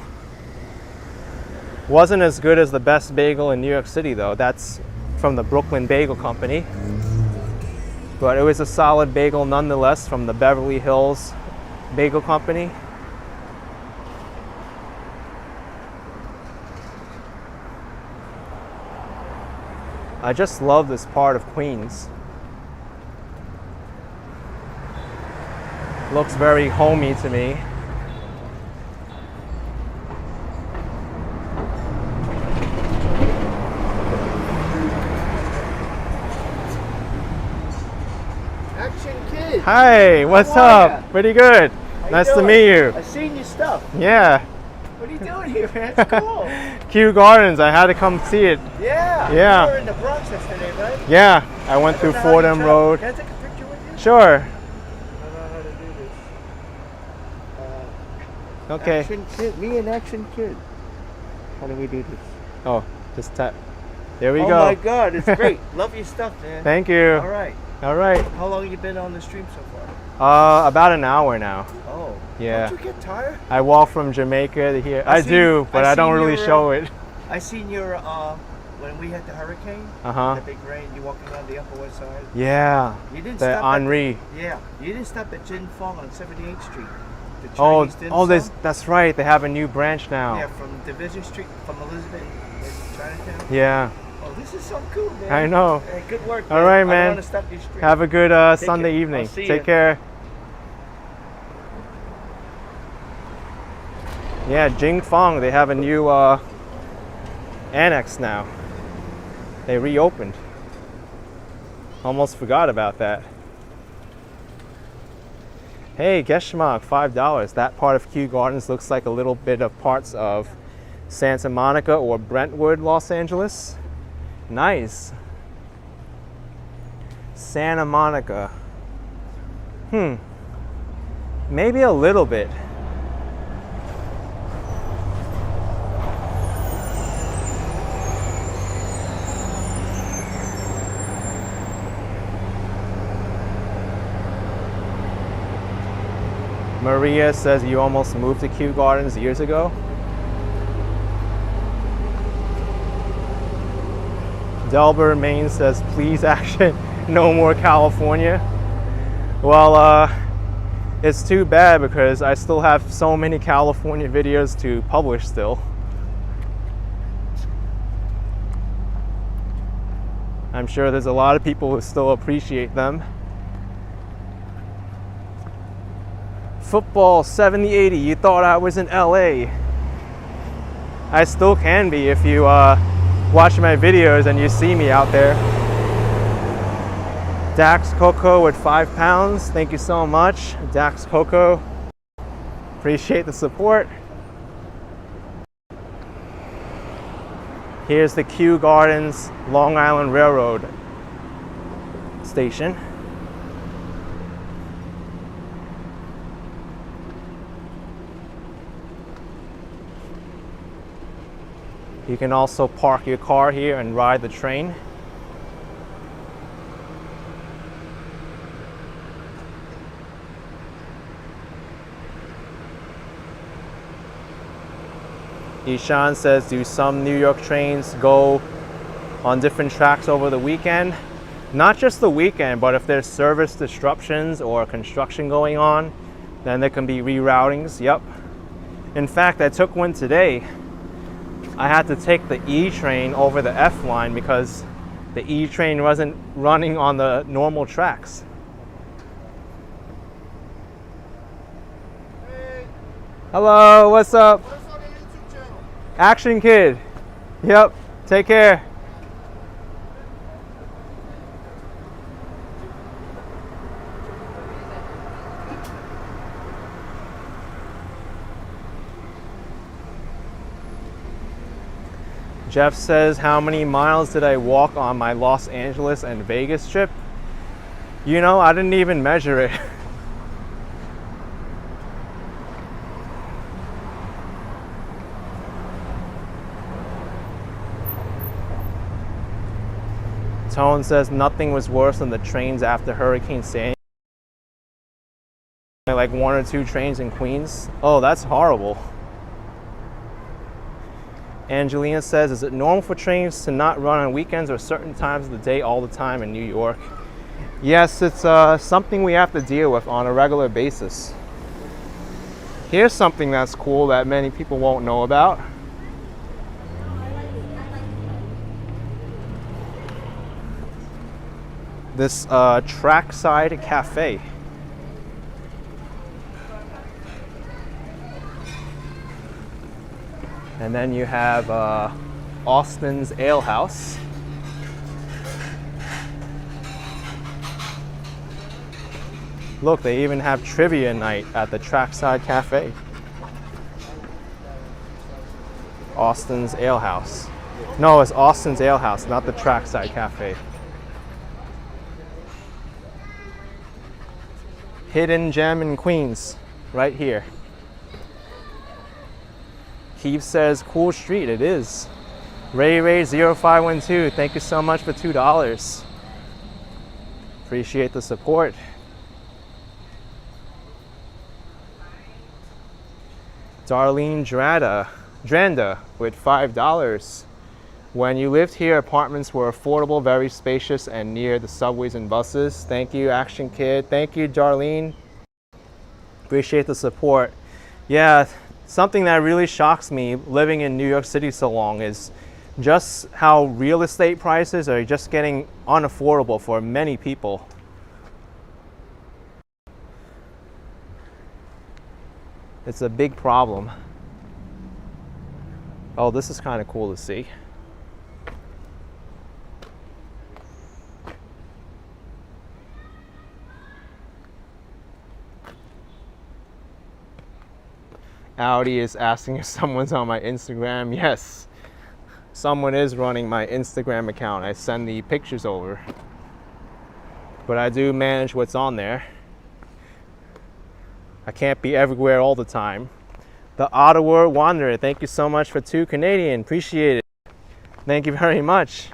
Wasn't as good as the best bagel in New York City though. That's from the Brooklyn Bagel Company. But it was a solid bagel nonetheless from the Beverly Hills Bagel Company. I just love this part of Queens. Looks very homey to me. Action Kid! Hi, what's up? Pretty good. Nice to meet you. I've seen your stuff. Yeah. What are you doing here, man? It's cool. Kew Gardens, I had to come see it. Yeah. You were in the Bronx yesterday, right? Yeah, I went through Fordham Road. Can I take a picture with you? Sure. I don't know how to do this. Okay. Action Kid. Me and Action Kid. How do we do this? Oh, just tap. There we go. Oh my God, it's great. Love your stuff, man. Thank you. All right. All right. How long have you been on the stream so far? About an hour now. Oh. Yeah. Don't you get tired? I walk from Jamaica to here. I do, but I don't really show it. I seen your when we had the hurricane, the big rain. You walking on the Upper West Side. Yeah. You didn't the stop Henri. You didn't stop at Jin Fong on 78th Street. The Chinese dim sum. That's right. They have a new branch now. Yeah, from Division Street, from Elizabeth in Chinatown. Yeah. Oh, this is so cool, man. I know. Hey, good work. All right, man. I don't want to stop your stream. Have a good Sunday evening. I'll see Take ya. care. Yeah, Jingfeng, they have a new annex now. They reopened. Almost forgot about that. Hey, Geschmack, $5. That part of Kew Gardens looks like a little bit of parts of Santa Monica or Brentwood, Los Angeles. Nice. Santa Monica. Maybe a little bit. Maria says you almost moved to Kew Gardens years ago. Delbert Maine says, please action, no more California. Well, it's too bad because I still have so many California videos to publish still. I'm sure there's a lot of people who still appreciate them. Football 7080, you thought I was in LA. I still can be if you watch my videos and you see me out there. Dax Coco with 5 pounds, thank you so much. Dax Coco, appreciate the support. Here's the Kew Gardens Long Island Railroad station. You can also park your car here and ride the train. Ishan says, do some New York trains go on different tracks over the weekend? Not just the weekend, but if there's service disruptions or construction going on, then there can be reroutings. Yep. In fact, I took one today. I had to take the E train over the F line because the E train wasn't running on the normal tracks. Hey, Hello, what's up? what's on your YouTube channel? Action Kid. Yep, take care. Jeff says, how many miles did I walk on my Los Angeles and Vegas trip? You know, I didn't even measure it. Tone says, nothing was worse than the trains after Hurricane Sandy. Like 1 or 2 trains in Queens. Oh, that's horrible. Angelina says, is it normal for trains to not run on weekends or certain times of the day all the time in New York? Yes, it's something we have to deal with on a regular basis. Here's something that's cool that many people won't know about. This trackside cafe. And then you have Austin's Ale House. Look, they even have trivia night at the Trackside Cafe. Austin's Ale House. No, it's Austin's Ale House, not the Trackside Cafe. Hidden gem in Queens, right here. Keith says, cool street, it is. Ray0512, thank you so much for $2. Appreciate the support. Darlene Dranda with $5. When you lived here, apartments were affordable, very spacious, and near the subways and buses. Thank you, Action Kid. Thank you, Darlene. Appreciate the support. Yeah, something that really shocks me living in New York City so long is just how real estate prices are just getting unaffordable for many people. It's a big problem. Oh, this is kind of cool to see. Audi is asking if someone's on my Instagram. Yes, someone is running my Instagram account. I send the pictures over, but I do manage what's on there. I can't be everywhere all the time. The Ottawa Wanderer, thank you so much for 2 Canadian. Appreciate it. Thank you very much.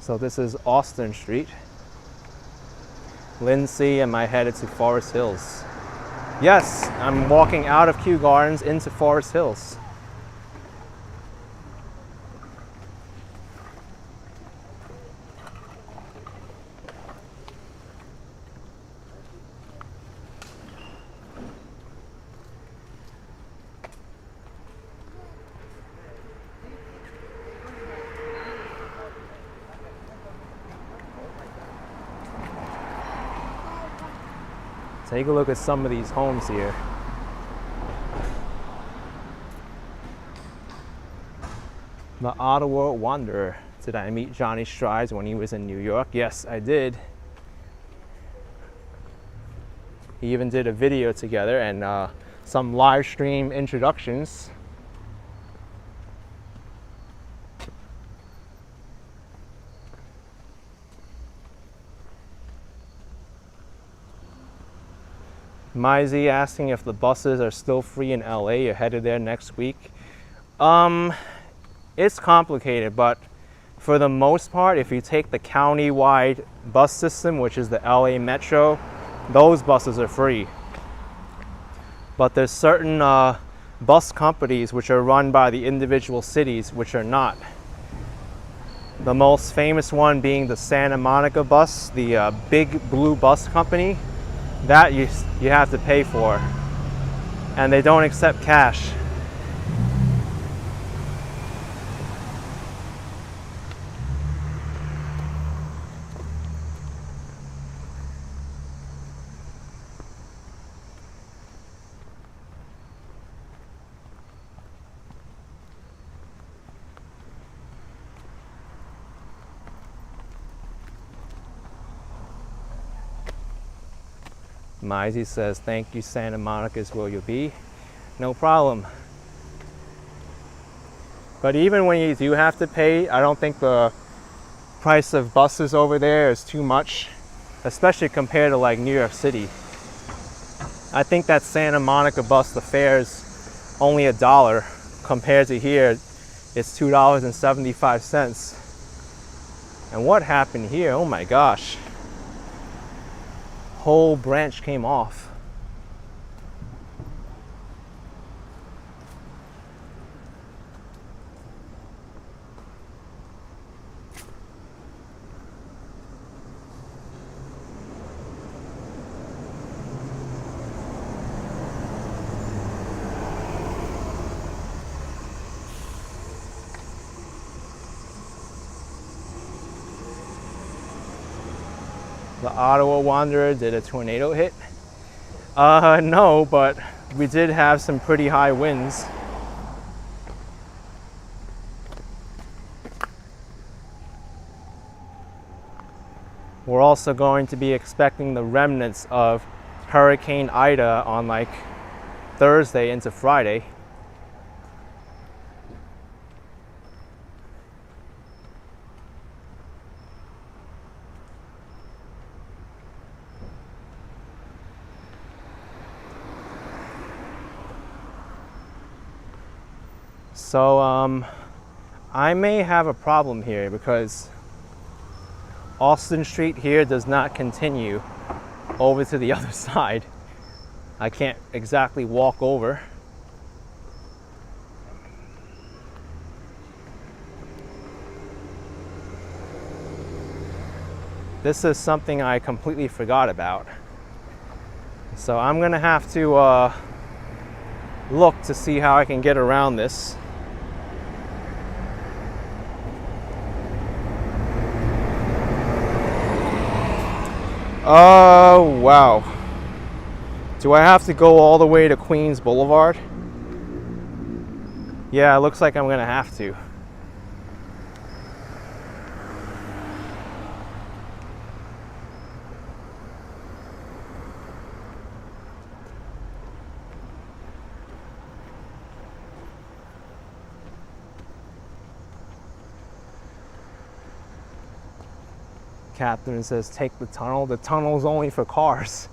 So this is Austin Street, Lindsay, and I headed to Forest Hills. Yes, I'm walking out of Kew Gardens into Forest Hills. Take a look at some of these homes here. The Ottawa Wanderer. Did I meet Johnny Strides when he was in New York? Yes, I did. He even did a video together and some live stream introductions. Mizey asking if the buses are still free in LA. You're headed there next week. It's complicated, but for the most part, if you take the county-wide bus system, which is the LA Metro, those buses are free. But there's certain bus companies which are run by the individual cities which are not. The most famous one being the Santa Monica bus, the Big Blue Bus Company. That you have to pay for, and they don't accept cash. Mizey says, thank you, Santa Monica's will you be? No problem. But even when you do have to pay, I don't think the price of buses over there is too much, especially compared to like New York City. I think that Santa Monica bus, the fare is only $1 compared to here, it's $2.75. And what happened here? Oh my gosh. Whole branch came off. The Ottawa Wanderer did a tornado hit? No, but we did have some pretty high winds. We're also going to be expecting the remnants of Hurricane Ida on like Thursday into Friday. So I may have a problem here because Austin Street here does not continue over to the other side. I can't exactly walk over. This is something I completely forgot about. So I'm gonna have to look to see how I can get around this. Oh, wow. Do I have to go all the way to Queens Boulevard? Yeah, it looks like I'm gonna have to. Catherine says, take the tunnel. The tunnel's only for cars.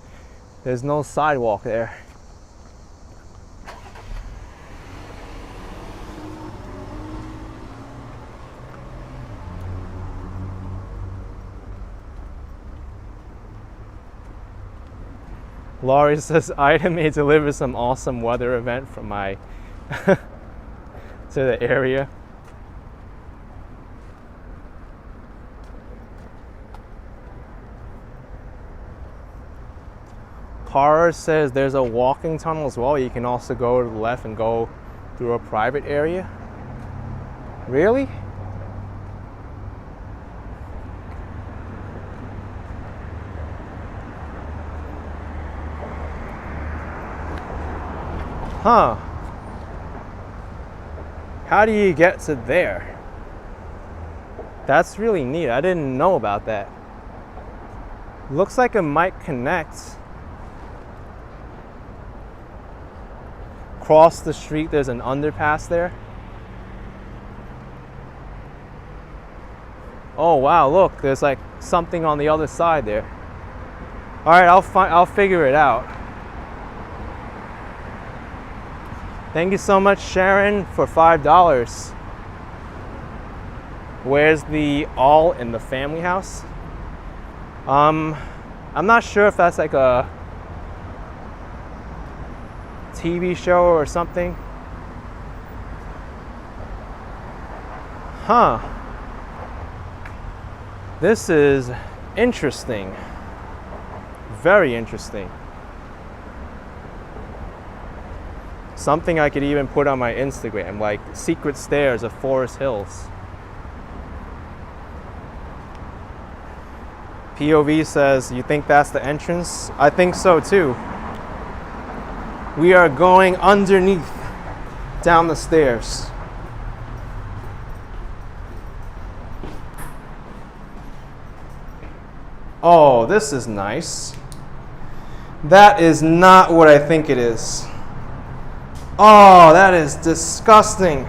There's no sidewalk there. Laurie says, Ida may deliver some awesome weather event from my to the area. Cara says there's a walking tunnel as well. You can also go to the left and go through a private area. Really? Huh. How do you get to there? That's really neat. I didn't know about that. Looks like it might connect. Across the street, there's an underpass there. Oh wow, look, there's like something on the other side there. All right, I'll figure it out. Thank you so much, Sharon, for $5. Where's the all in the family house? I'm not sure if that's like a TV show or something. Huh. This is interesting. Very interesting. Something I could even put on my Instagram, like secret stairs of Forest Hills. POV says, you think that's the entrance? I think so too. We are going underneath, down the stairs. Oh, this is nice. That is not what I think it is. Oh, that is disgusting.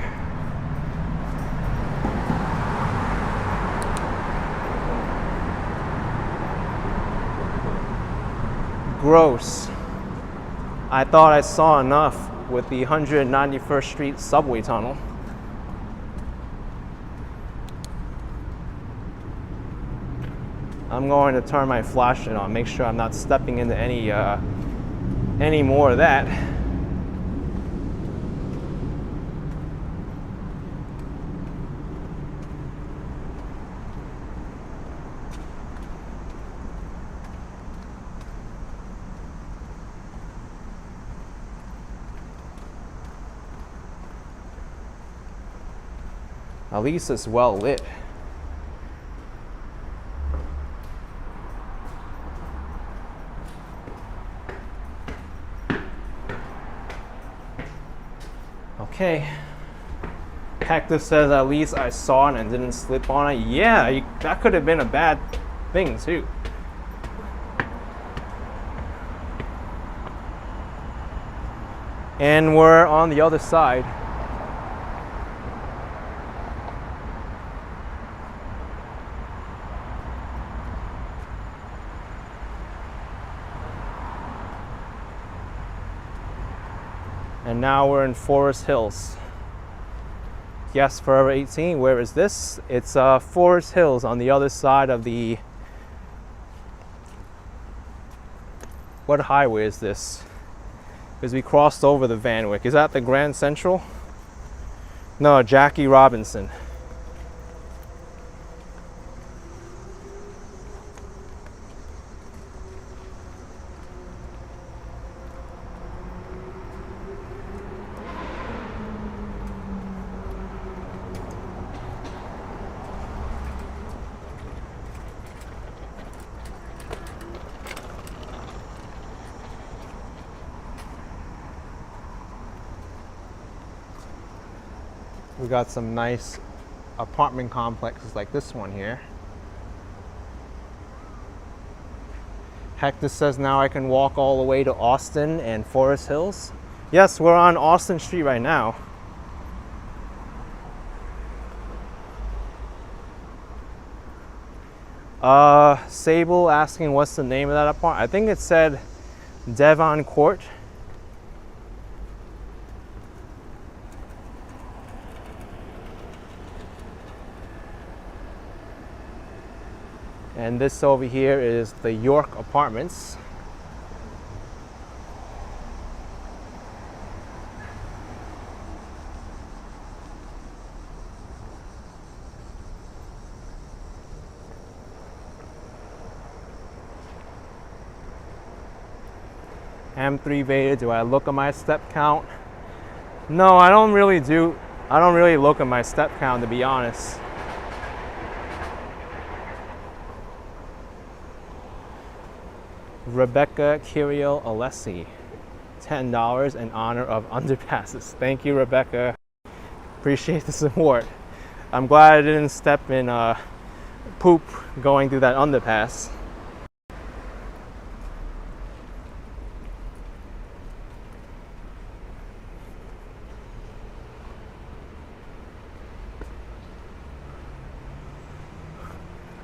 Gross. I thought I saw enough with the 191st Street subway tunnel. I'm going to turn my flashlight on, make sure I'm not stepping into any more of that. At least it's well lit. Okay. Hector says at least I saw it and didn't slip on it. Yeah, that could have been a bad thing too. And we're on the other side. And now we're in Forest Hills. Yes, Forever 18. Where is this? It's Forest Hills on the other side of the... What highway is this? Because we crossed over the Van Wyck. Is that the Grand Central? No, Jackie Robinson. We got some nice apartment complexes like this one here. Hector says now I can walk all the way to Austin and Forest Hills. Yes, we're on Austin Street right now. Sable asking what's the name of that apartment. I think it said Devon Court. And this over here is the York Apartments. M3 Vader, do I look at my step count? No, I don't really look at my step count, to be honest. Rebecca Kirill Alessi, $10 in honor of underpasses. Thank you, Rebecca. Appreciate the support. I'm glad I didn't step in poop going through that underpass.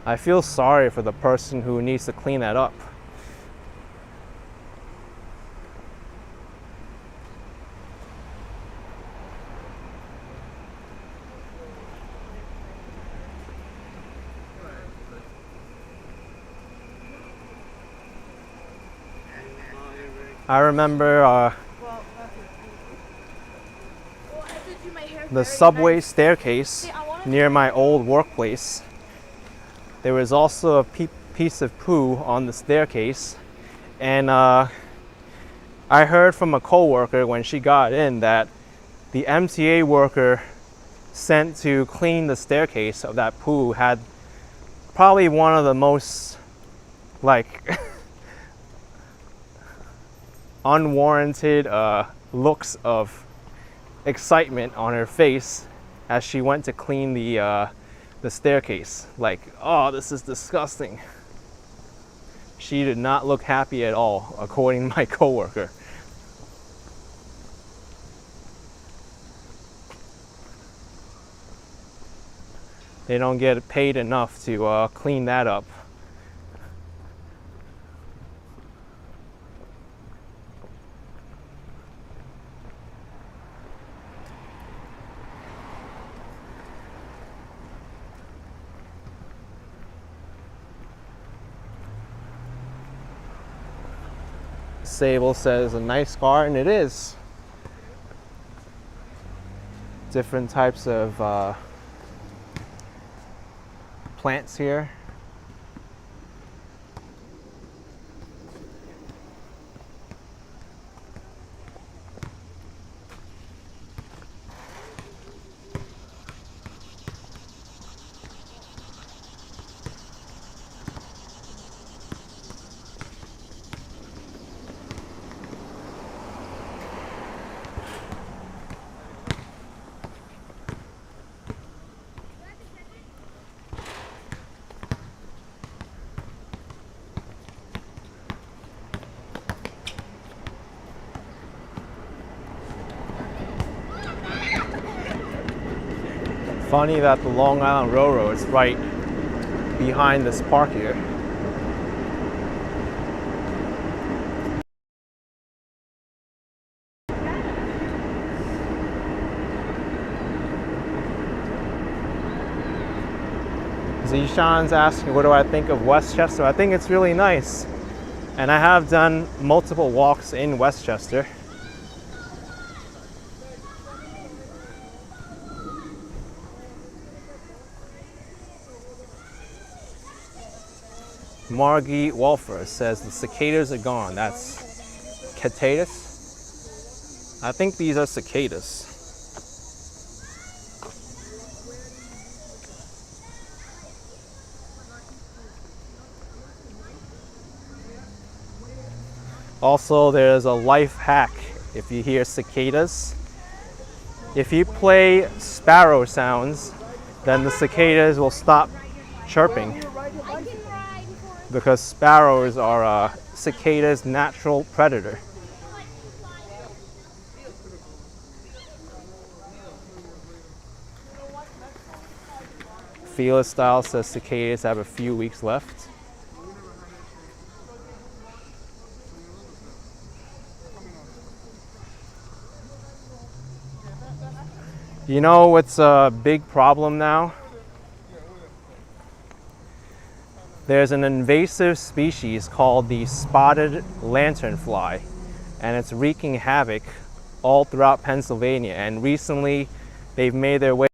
I feel sorry for the person who needs to clean that up. I remember the subway staircase near my old workplace. There was also a piece of poo on the staircase, and I heard from a coworker when she got in that the MTA worker sent to clean the staircase of that poo had probably one of the most like unwarranted looks of excitement on her face as she went to clean the staircase. Like, oh, this is disgusting. She did not look happy at all, according to my coworker. They don't get paid enough to clean that up. Sable says a nice garden. It is. Different types of plants here. Funny that the Long Island Railroad is right behind this park here. Zishan's asking, what do I think of Westchester? I think it's really nice. And I have done multiple walks in Westchester. Margie Walfer says the cicadas are gone. That's cicadas? I think these are cicadas. Also, there's a life hack if you hear cicadas. If you play sparrow sounds, then the cicadas will stop chirping, because sparrows are a cicada's natural predator. Fearless Style says cicadas have a few weeks left. You know what's a big problem now? There's an invasive species called the spotted lanternfly, and it's wreaking havoc all throughout Pennsylvania. And recently, they've made their way.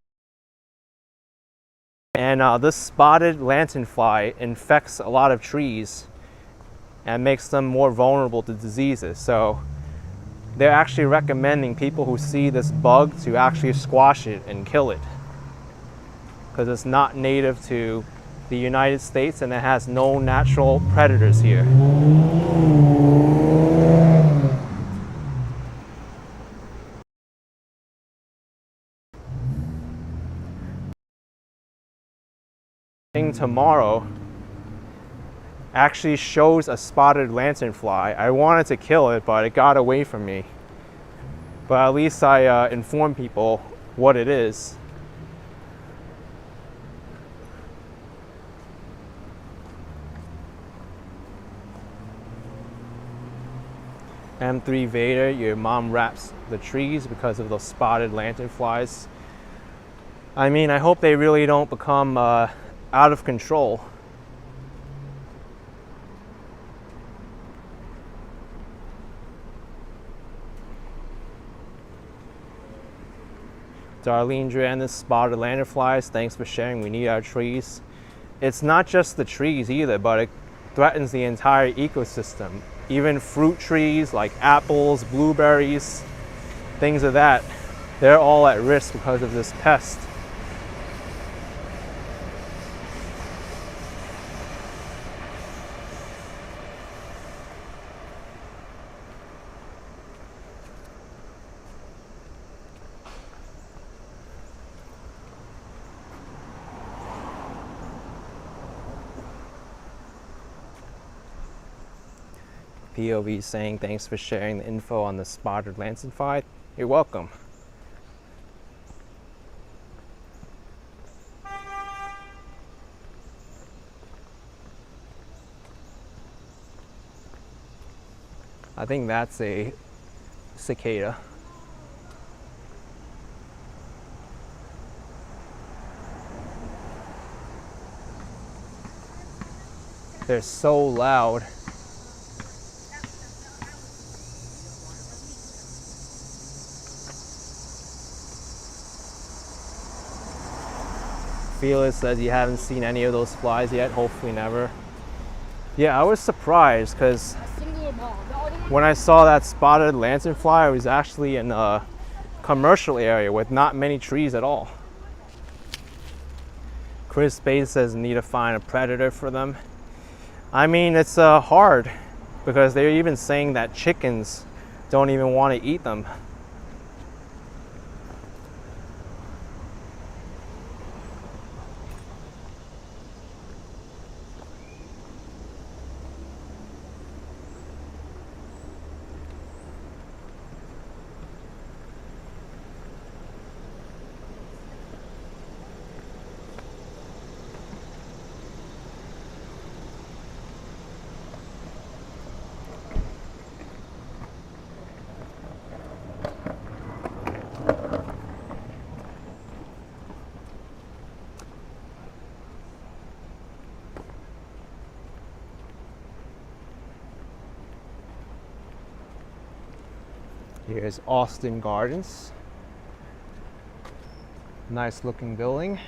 And this spotted lanternfly infects a lot of trees and makes them more vulnerable to diseases. So they're actually recommending people who see this bug to actually squash it and kill it, because it's not native to the United States and it has no natural predators here. Tomorrow actually shows a spotted lanternfly. I wanted to kill it, but it got away from me. But at least I informed people what it is. M3 Vader, your mom wraps the trees because of those spotted lanternflies. I mean, I hope they really don't become out of control. Darlene Dran, spotted lanternflies, thanks for sharing. We need our trees. It's not just the trees either, but it threatens the entire ecosystem. Even fruit trees like apples, blueberries, things of that, they're all at risk because of this pest. POV saying thanks for sharing the info on the spotted lanternfly. You're welcome. I think that's a cicada. They're so loud. Felix says you haven't seen any of those flies yet, hopefully never. Yeah, I was surprised because when I saw that spotted lanternfly, I was actually in a commercial area with not many trees at all. Chris Bates says need to find a predator for them. I mean, it's hard because they're even saying that chickens don't even want to eat them. Here's Austin Gardens. Nice looking building.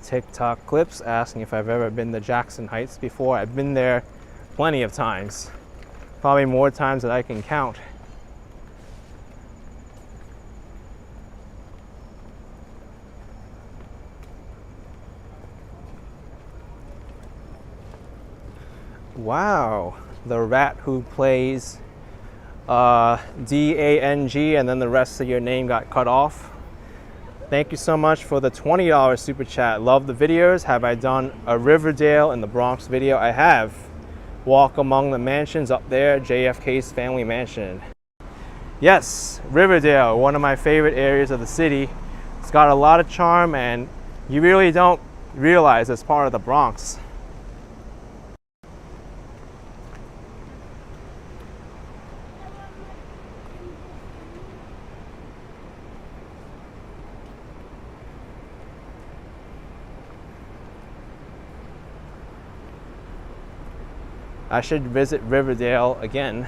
TikTok clips asking if I've ever been to Jackson Heights before. I've been there plenty of times. Probably more times than I can count. Wow, the rat who plays D-A-N-G and then the rest of your name got cut off. Thank you so much for the $20 super chat. Love the videos. Have I done a Riverdale in the Bronx video? I have. Walk among the mansions up there, JFK's family mansion. Yes, Riverdale, one of my favorite areas of the city. It's got a lot of charm and you really don't realize it's part of the Bronx. I should visit Riverdale again.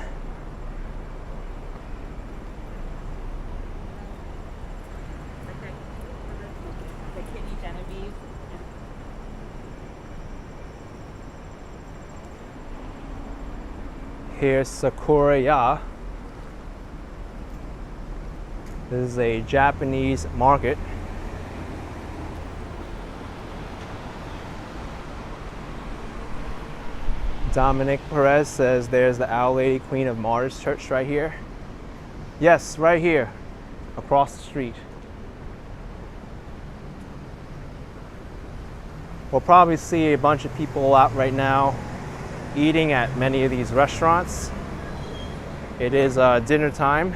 Here's Sakura-ya. This is a Japanese market. Dominic Perez says there's the Our Lady Queen of Martyrs Church right here. Yes, right here, across the street. We'll probably see a bunch of people out right now eating at many of these restaurants. It is dinner time.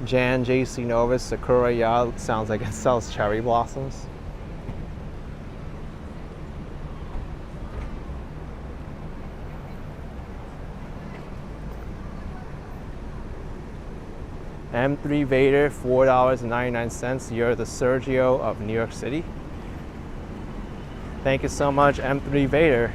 Jan JC Novus Sakura-ya sounds like it sells cherry blossoms. M3 Vader, $4.99. You're the Sergio of New York City. Thank you so much, M3 Vader.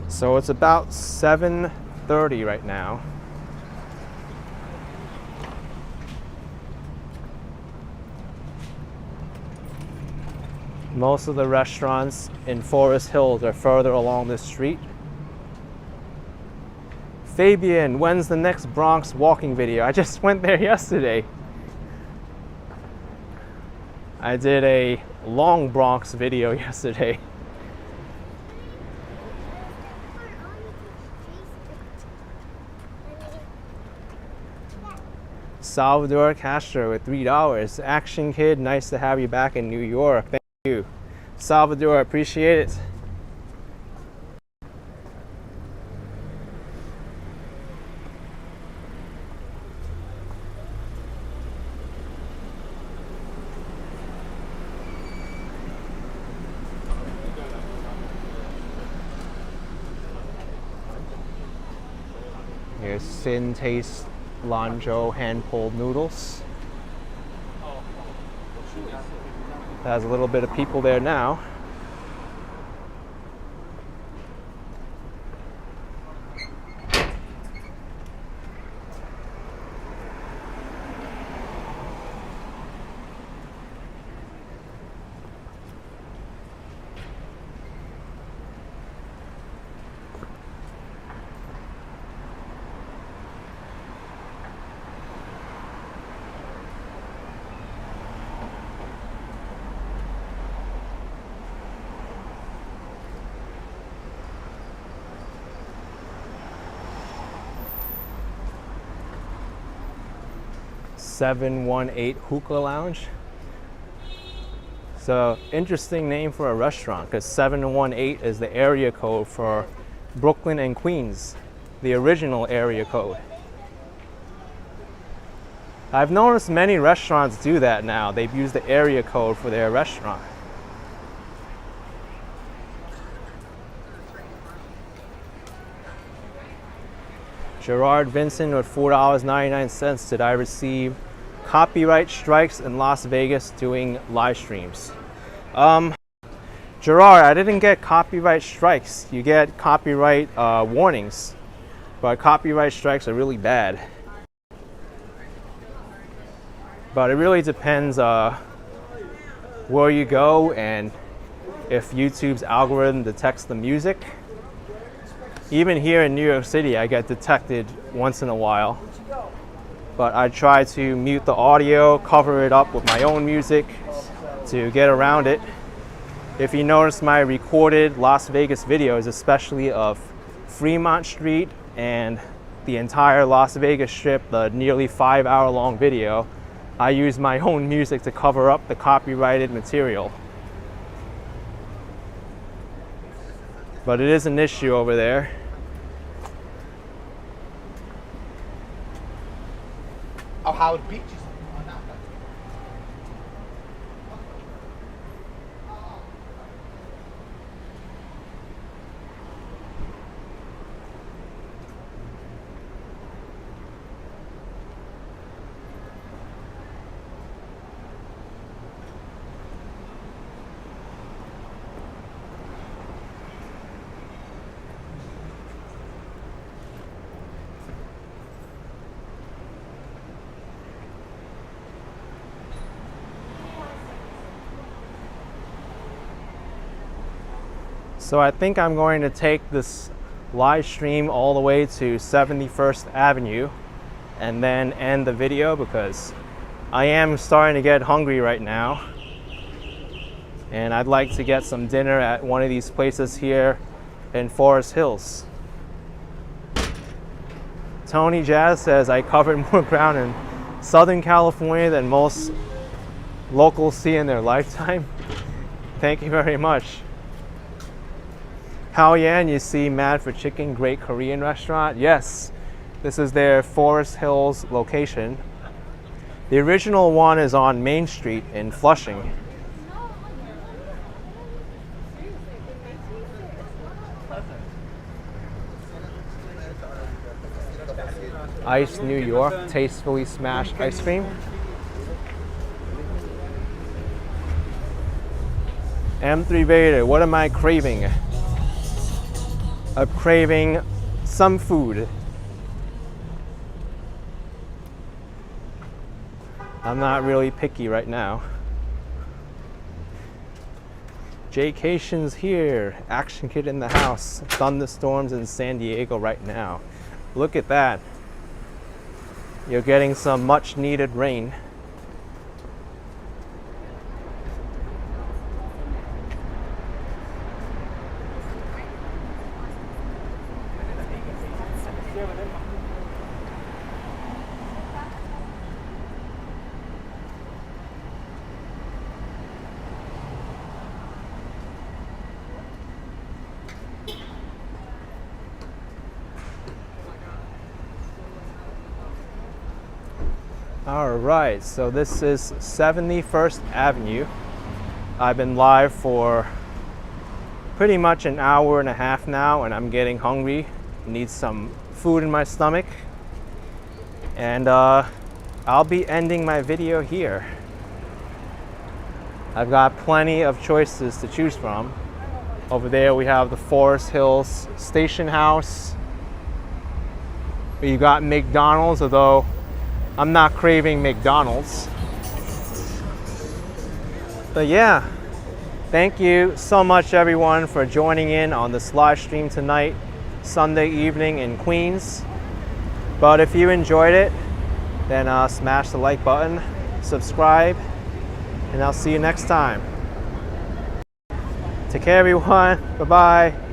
So it's about 7:30 right now. Most of the restaurants in Forest Hills are further along this street. Fabian, when's the next Bronx walking video? I just went there yesterday. I did a long Bronx video yesterday. Salvador Castro with $3. Action Kid, nice to have you back in New York. Thank you. Salvador, appreciate it. Here's Sin Taste Lanzhou hand-pulled noodles. There's a little bit of people there now. "718 Hookah Lounge." So interesting name for a restaurant because 718 is the area code for Brooklyn and Queens, the original area code. I've noticed many restaurants do that now. They've used the area code for their restaurant. Gerard Vincent with $4.99. Did I receive copyright strikes in Las Vegas doing live streams? Gerard, I didn't get copyright strikes. You get copyright warnings, but copyright strikes are really bad. But it really depends where you go and if YouTube's algorithm detects the music. Even here in New York City, I get detected once in a while. But I try to mute the audio, cover it up with my own music to get around it. If you notice my recorded Las Vegas videos, especially of Fremont Street and the entire Las Vegas Strip, the nearly 5-hour long video, I use my own music to cover up the copyrighted material. But it is an issue over there. Oh, Howard Beach. So I think I'm going to take this live stream all the way to 71st Avenue and then end the video because I am starting to get hungry right now. And I'd like to get some dinner at one of these places here in Forest Hills. Tony Jazz says I covered more ground in Southern California than most locals see in their lifetime. Thank you very much. Hao Yan, you see Mad for Chicken, great Korean restaurant. Yes, this is their Forest Hills location. The original one is on Main Street in Flushing. Ice New York, tastefully smashed ice cream. M3 Vader, what am I craving? I'm craving some food. I'm not really picky right now. Jaycation's here. Action Kid in the house. Thunderstorms in San Diego right now. Look at that. You're getting some much needed rain. All right, so this is 71st Avenue. I've been live for pretty much an hour and a half now, and I'm getting hungry. Need some food in my stomach. And I'll be ending my video here. I've got plenty of choices to choose from. Over there we have the Forest Hills Station House. You got McDonald's, although I'm not craving McDonald's. But yeah, thank you so much everyone for joining in on this live stream tonight, Sunday evening in Queens. But if you enjoyed it, then smash the like button, subscribe, and I'll see you next time. Take care everyone, bye-bye.